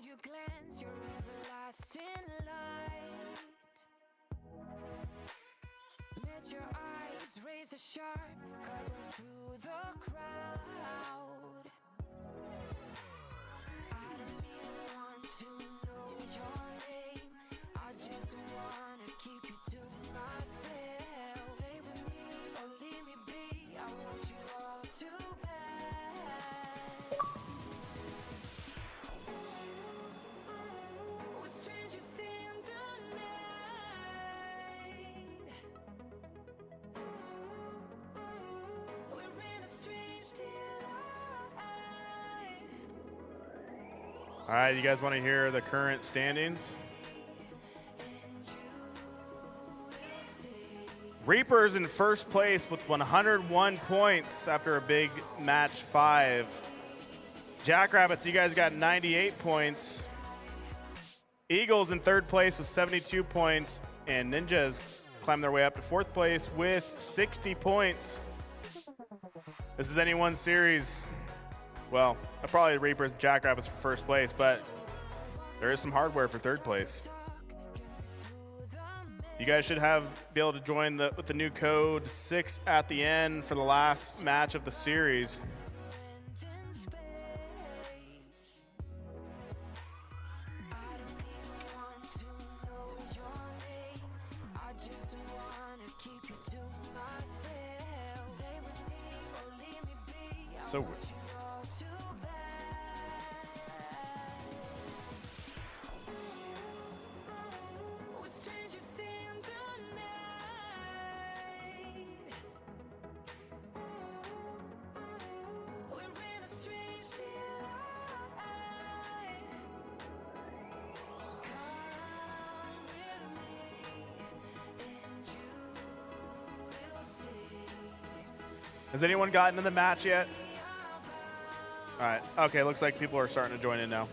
you glance, your everlasting light. Met your eyes, razor sharp, cut right through the crowd. I don't even want to know your name. I just wanna keep you to myself. Stay with me or leave me be. I want you all too bad. We're strangers in the night. We're in a strange delight. All right, you guys want to hear the current standings? Reapers in first place with 101 points after a big match 5. Jackrabbits, you guys got 98 points. Eagles in third place with 72 points. And Ninjas climb their way up to fourth place with 60 points. This is anyone's series. Well, probably Reapers and Jackrabbits for first place, but there is some hardware for third place. You guys should be able to join with the new code 6 at the end for the last match of the series. So weird. Has anyone gotten in the match yet? All right. Okay, looks like people are starting to join in now.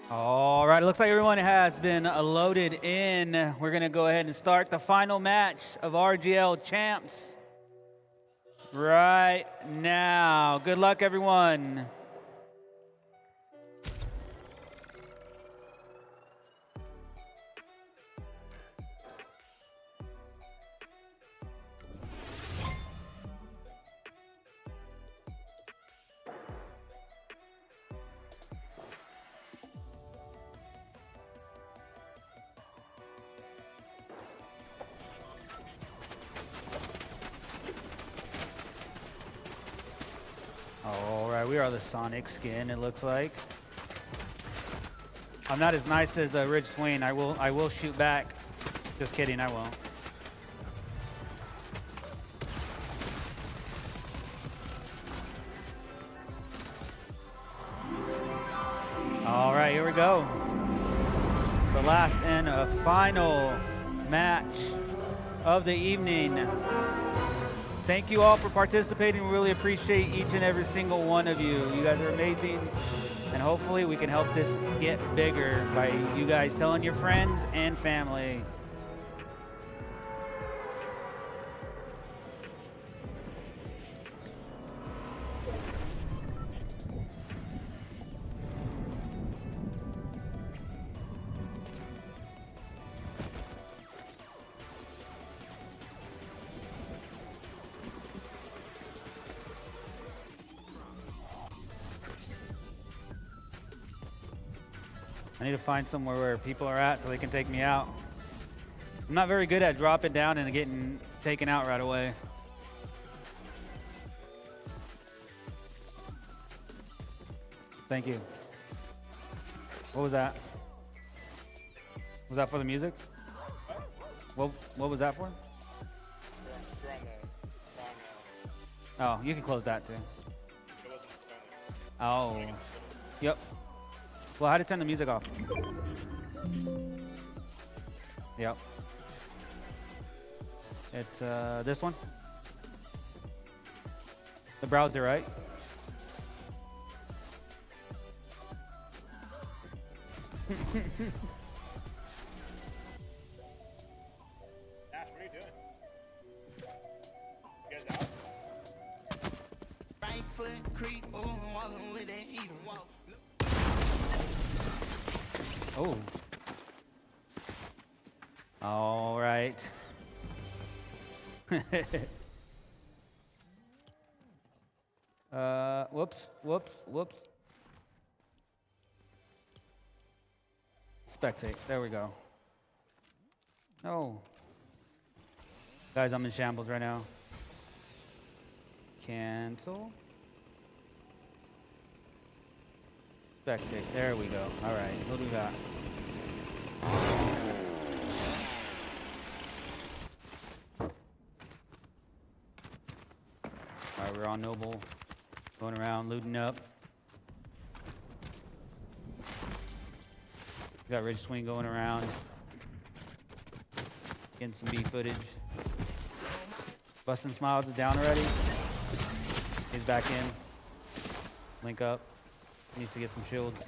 All right, it looks like everyone has been loaded in. We're going to go ahead and start the final match of RGL Champs right now. Good luck, everyone. All right, we are the Sonic skin, it looks like. I'm not as nice as Ridge Swain. I will shoot back. Just kidding, I won't. All right, here we go. The last and final match of the evening. Thank you all for participating. We really appreciate each and every single one of you. You guys are amazing. And hopefully we can help this get bigger by you guys telling your friends and family. I need to find somewhere where people are at so they can take me out. I'm not very good at dropping down and getting taken out right away. Thank you. What was that? Was that for the music? What was that for? Oh, you can close that too. Oh. Yep. Well, how to turn the music off? Yep. It's this one. The browser, right? Ash, what are you doing? You guys out? Right foot creep, walking with that heater. Oh. All right. Whoops. Spectate. There we go. No. Guys, I'm in shambles right now. Cancel. Spectate. There we go. All right. What do we got? All right, we're on Noble. Going around, looting up. We got Ridge Swing going around. Getting some B footage. Bustin' Smiles is down already. He's back in. Link up. Needs to get some shields.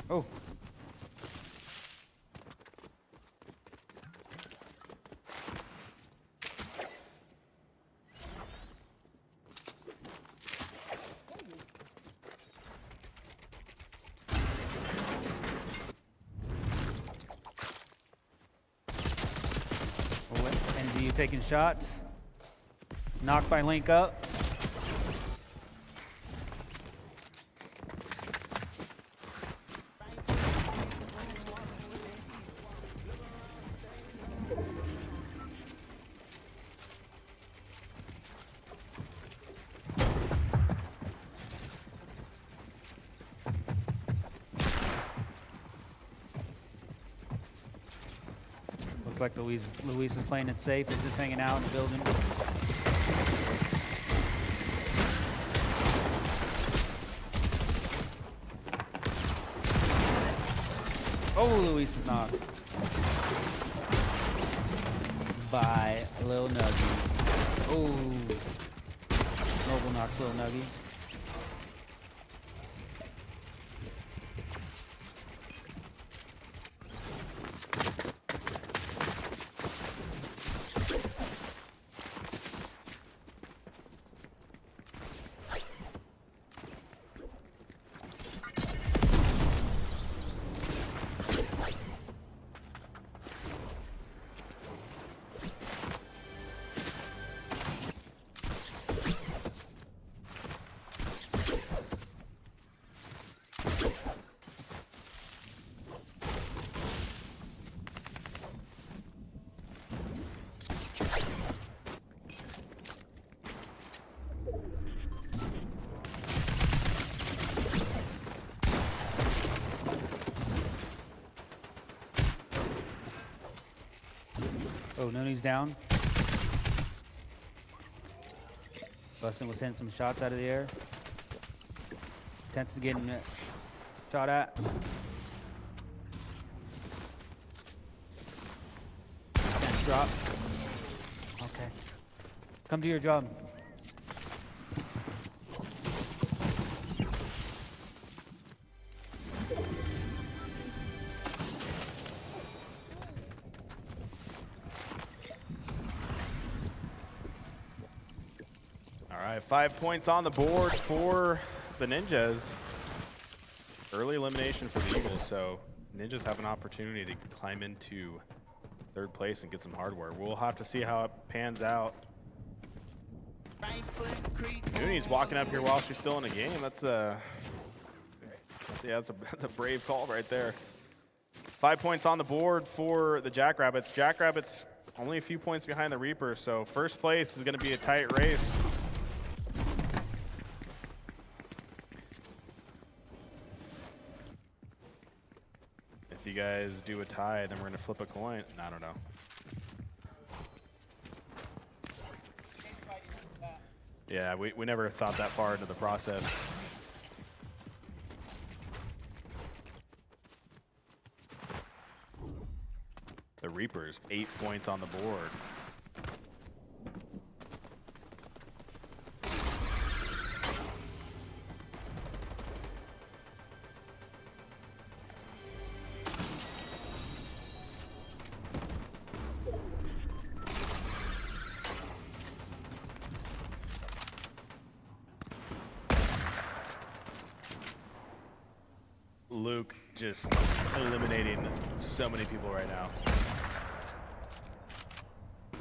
Oh. NDU taking shots. Knocked by Link up. Looks like Luis is playing it safe. He's just hanging out in the building. Oh, Luis is knocked by Lil Nuggy. Oh, Noble knocks Lil Nuggy. Oh, Nooney's down. Bustin was hitting some shots out of the air. Tense is getting shot at. Tense drop. Okay. Come do your job. All right, 5 points on the board for the Ninjas. Early elimination for the Eagles, so Ninjas have an opportunity to climb into third place and get some hardware. We'll have to see how it pans out. Nooney's walking up here while she's still in the game. That's Yeah, that's a brave call right there. 5 points on the board for the Jackrabbits. Jackrabbits only a few points behind the Reapers, so first place is going to be a tight race. If you guys do a tie, then we're going to flip a coin. I don't know. Yeah, we never thought that far into the process. The Reapers, 8 points on the board. Luke just eliminating so many people right now.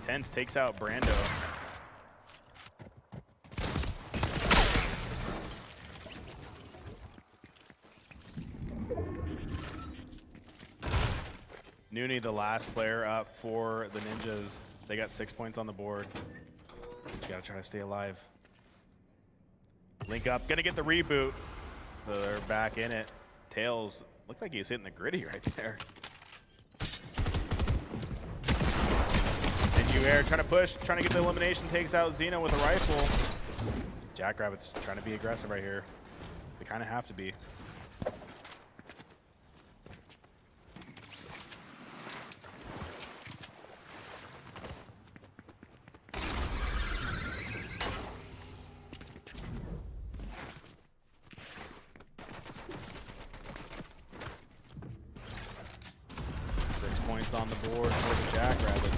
Tense takes out Brando. Nooney, the last player up for the Ninjas. They got 6 points on the board. You gotta try to stay alive. Link up, gonna get the reboot. So they're back in it. Tails, looked like he was hitting the gritty right there. And Air trying to push, trying to get the elimination, takes out Xeno with a rifle. Jackrabbits trying to be aggressive right here. They kind of have to be. On the board for the Jackrabbits.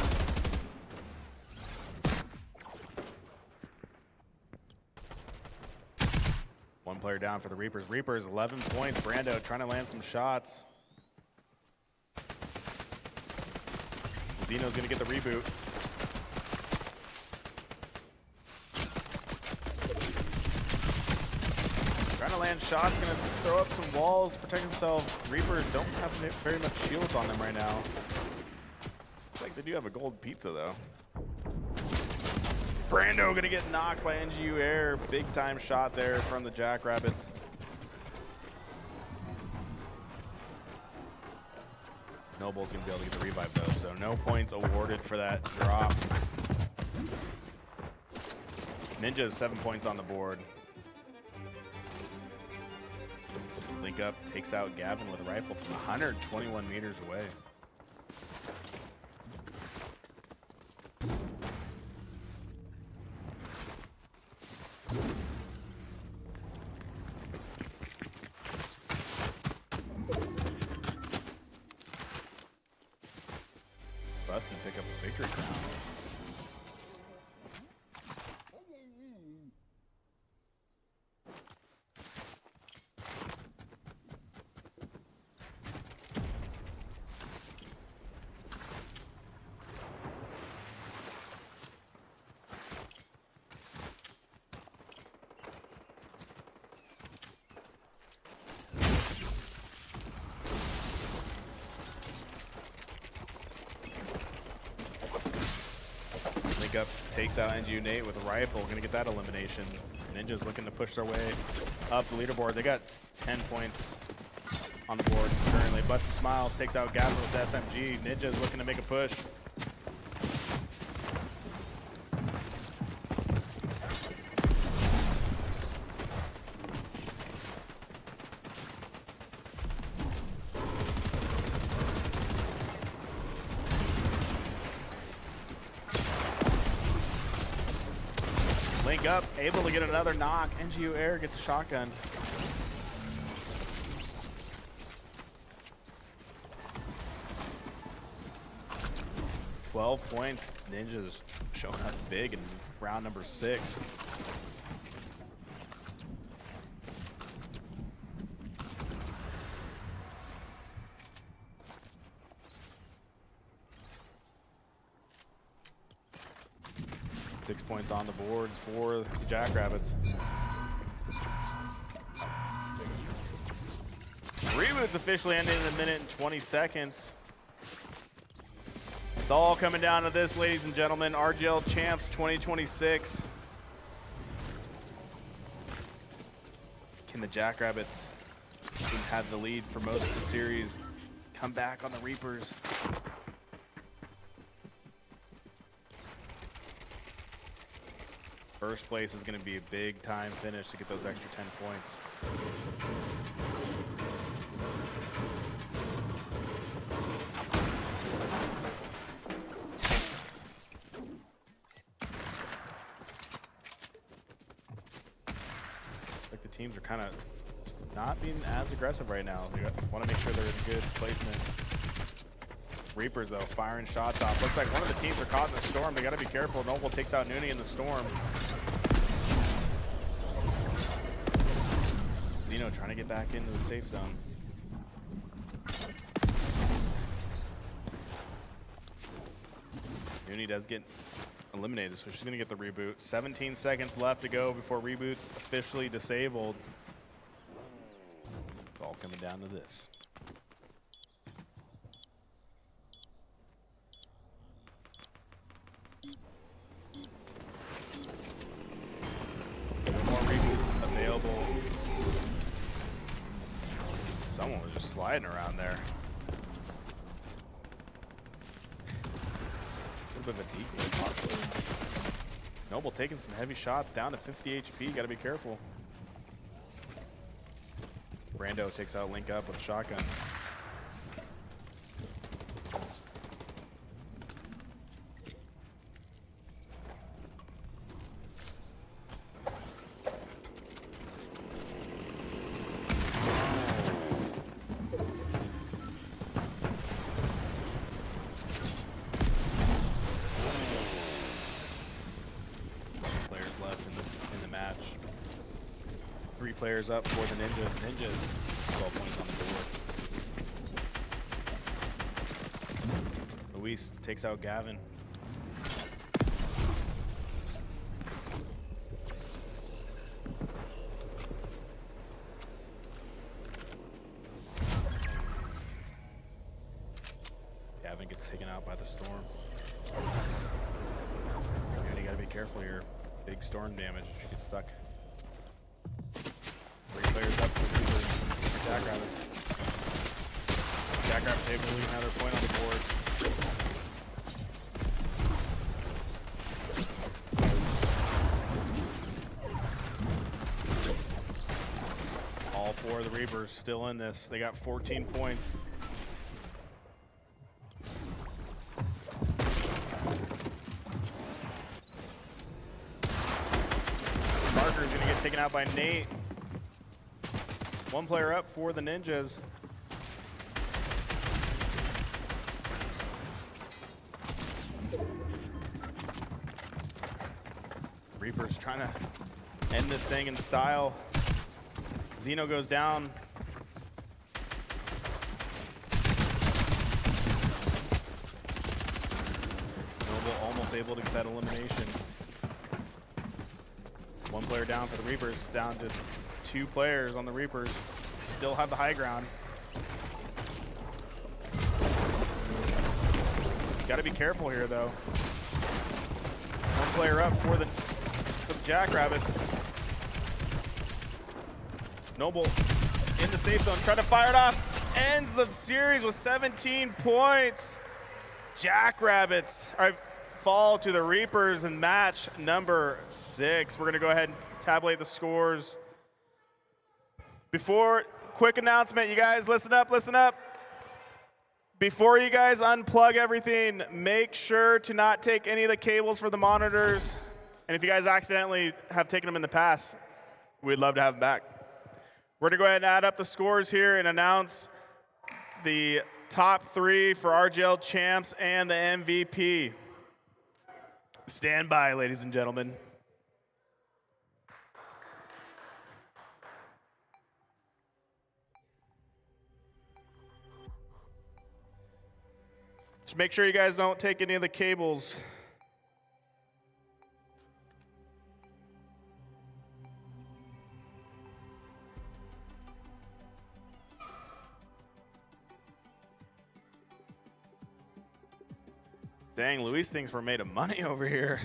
One player down for the Reapers. Reapers 11 points. Brando trying to land some shots. Xeno's gonna get the reboot. Trying to land shots, gonna throw up some walls, protect himself. Reapers don't have very much shields on them right now. Looks like they do have a gold pizza though. Brando gonna get knocked by NGU Air. Big time shot there from the Jackrabbits. Noble's gonna be able to get the revive though, so no points awarded for that drop. Ninja's 7 points on the board. Link up, takes out Gavin with a rifle from 121 meters away. Bus can pick up a victory crown. Up, takes out NGU Nate with a rifle, gonna get that elimination. Ninja's looking to push their way up the leaderboard. They got 10 points on the board currently. Busted Smiles takes out Gavin with the SMG. Ninja's looking to make a push. Link up, able to get another knock. NGU Air gets a shotgun. $12 points. Ninja's showing up big in round number 6. Six points on the board for the Jackrabbits. Reboot's officially ending in 1 minute and 20 seconds. It's all coming down to this, ladies and gentlemen. RGL Champs 2026. Can the Jackrabbits, who had the lead for most of the series, come back on the Reapers? First place is going to be a big time finish to get those extra 10 points. Like the teams are kind of not being as aggressive right now. They want to make sure they're in good placement. Reapers, though, firing shots off. Looks like one of the teams are caught in the storm. They got to be careful. Noble takes out Nooney in the storm. Zeno trying to get back into the safe zone. Nooney does get eliminated, so she's going to get the reboot. 17 seconds left to go before reboot's officially disabled. It's all coming down to this. More reboots available. Someone was just sliding around there. A little bit of a decoy, possibly. Noble taking some heavy shots, down to 50 HP. Got to be careful. Brando takes out Link Up with a shotgun. Players up for the Ninjas. Ninjas, 12 points on the board. Luis takes out Gavin. Gavin gets taken out by the storm. And you gotta be careful here. Big storm damage if you get stuck. Players up for the Jackrabbits. Jackrabbits able to leave another point on the board. All four of the Reapers still in this. They got 14 points. Parker's gonna get taken out by Nate. One player up for the Ninjas. Reaper's trying to end this thing in style. Zeno goes down. Noble almost able to get that elimination. One player down for the Reapers, down to 2 players on the Reapers. Still have the high ground. Got to be careful here, though. One player up for the Jackrabbits. Noble in the safe zone, trying to fire it off. Ends the series with 17 points. Jackrabbits fall to the Reapers in match number 6. We're going to go ahead and tabulate the scores. Before, quick announcement, you guys, listen up, listen up. Before you guys unplug everything, make sure to not take any of the cables for the monitors. And if you guys accidentally have taken them in the past, we'd love to have them back. We're gonna go ahead and add up the scores here and announce the top 3 for RGL Champs and the MVP. Stand by, ladies and gentlemen. Just make sure you guys don't take any of the cables. Dang, Luis thinks we're made of money over here.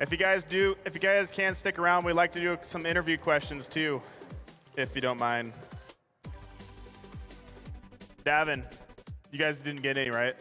If you guys can stick around, we'd like to do some interview questions too, if you don't mind. Davin, you guys didn't get any, right?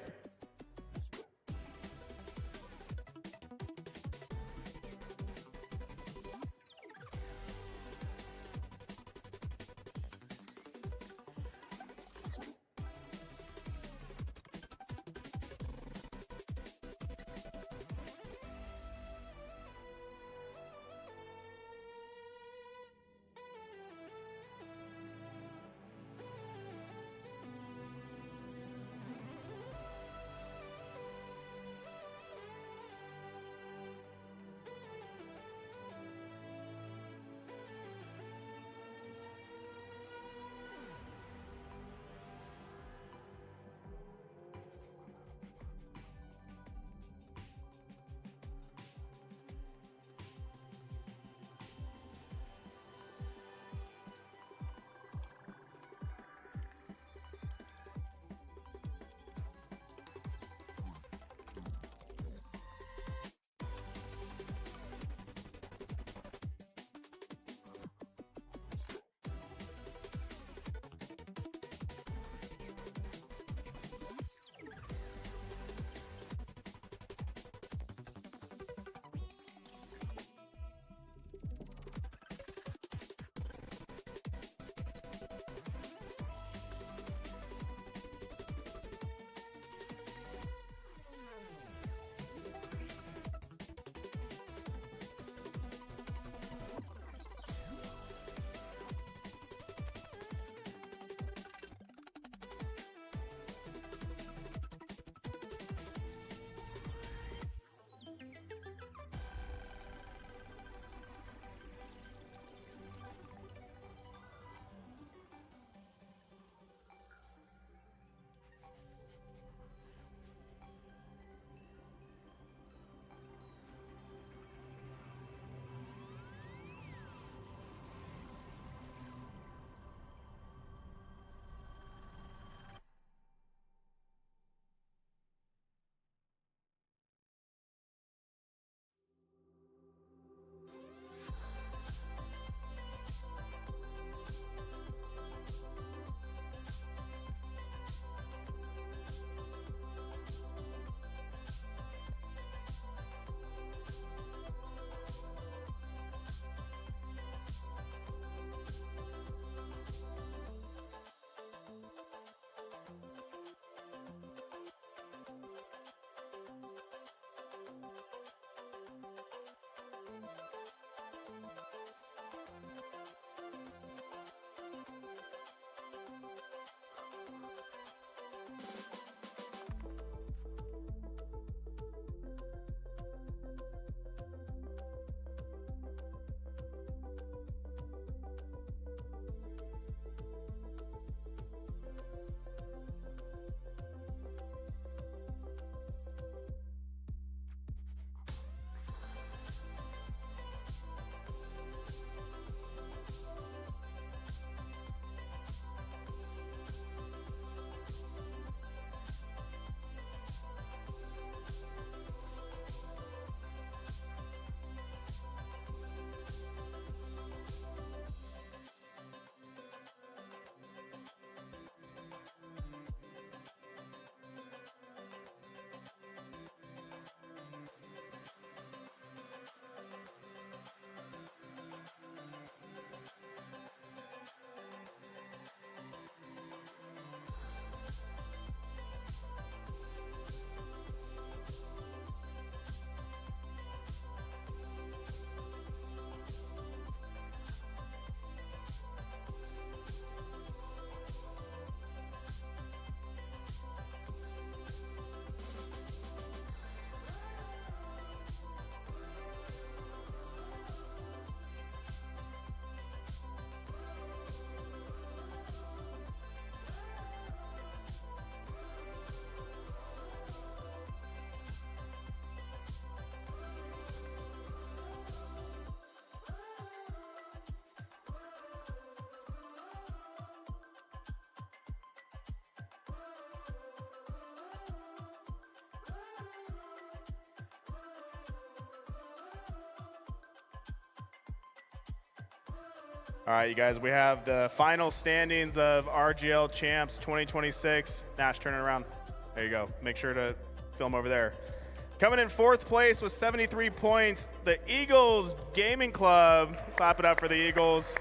All right, you guys, we have the final standings of RGL Champs 2026. Nash, turn it around. There you go. Make sure to film over there. Coming in 4th place with 73 points, the Eagles Gaming Club. Clap it up for the Eagles.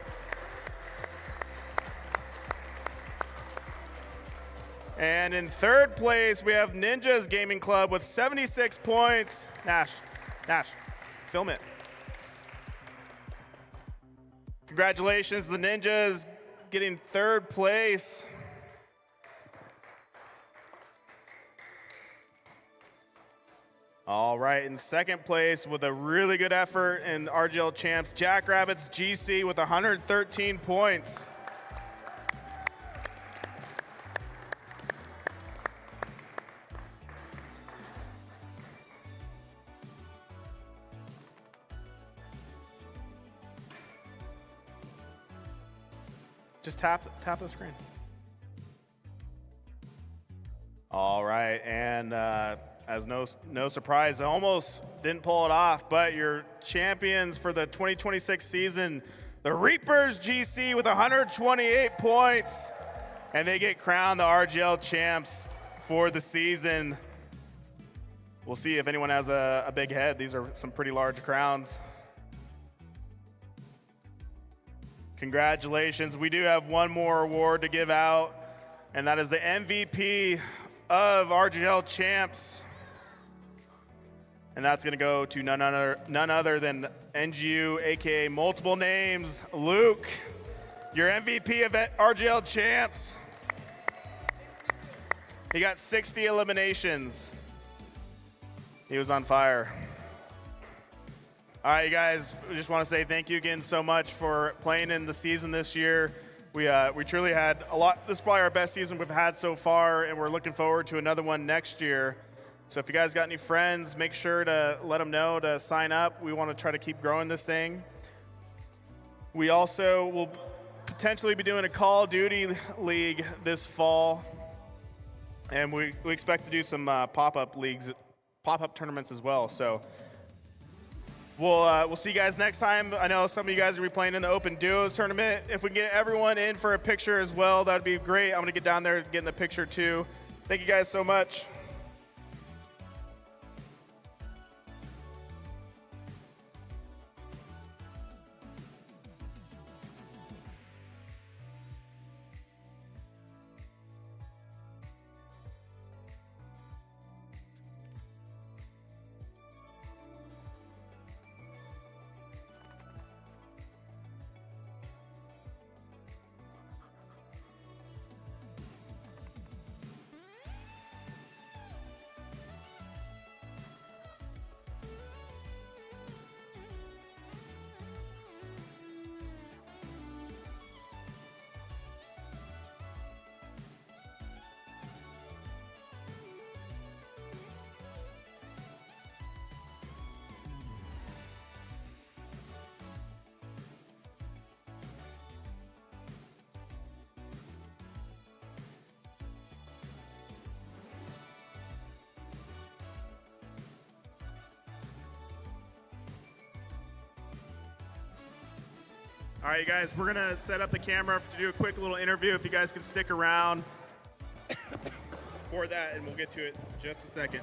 And in 3rd place, we have Ninjas Gaming Club with 76 points. Nash, film it. Congratulations, the Ninjas getting 3rd place. All right, in 2nd place with a really good effort in RGL Champs, Jackrabbits GC with 113 points. Just tap the screen. All right, and as no surprise, I almost didn't pull it off, but your champions for the 2026 season, the Reapers GC with 128 points, and they get crowned the RGL champs for the season. We'll see if anyone has a big head. These are some pretty large crowns. Congratulations. We do have one more award to give out, and that is the MVP of RGL Champs. And that's going to go to none other than NGU, aka multiple names, Luke, your MVP of RGL Champs. He got 60 eliminations. He was on fire. All right, you guys, we just want to say thank you again so much for playing in the season this year. We truly had a lot. This is probably our best season we've had so far, and we're looking forward to another one next year. So if you guys got any friends, make sure to let them know to sign up. We want to try to keep growing this thing. We also will potentially be doing a Call of Duty league this fall, and we expect to do some pop-up leagues, pop-up tournaments as well. So we'll see you guys next time. I know some of you guys will be playing in the Open Duos tournament. If we can get everyone in for a picture as well, that would be great. I'm going to get down there and get in the picture too. Thank you guys so much. All right, you guys, we're going to set up the camera to do a quick little interview. If you guys can stick around for that, and we'll get to it in just a second.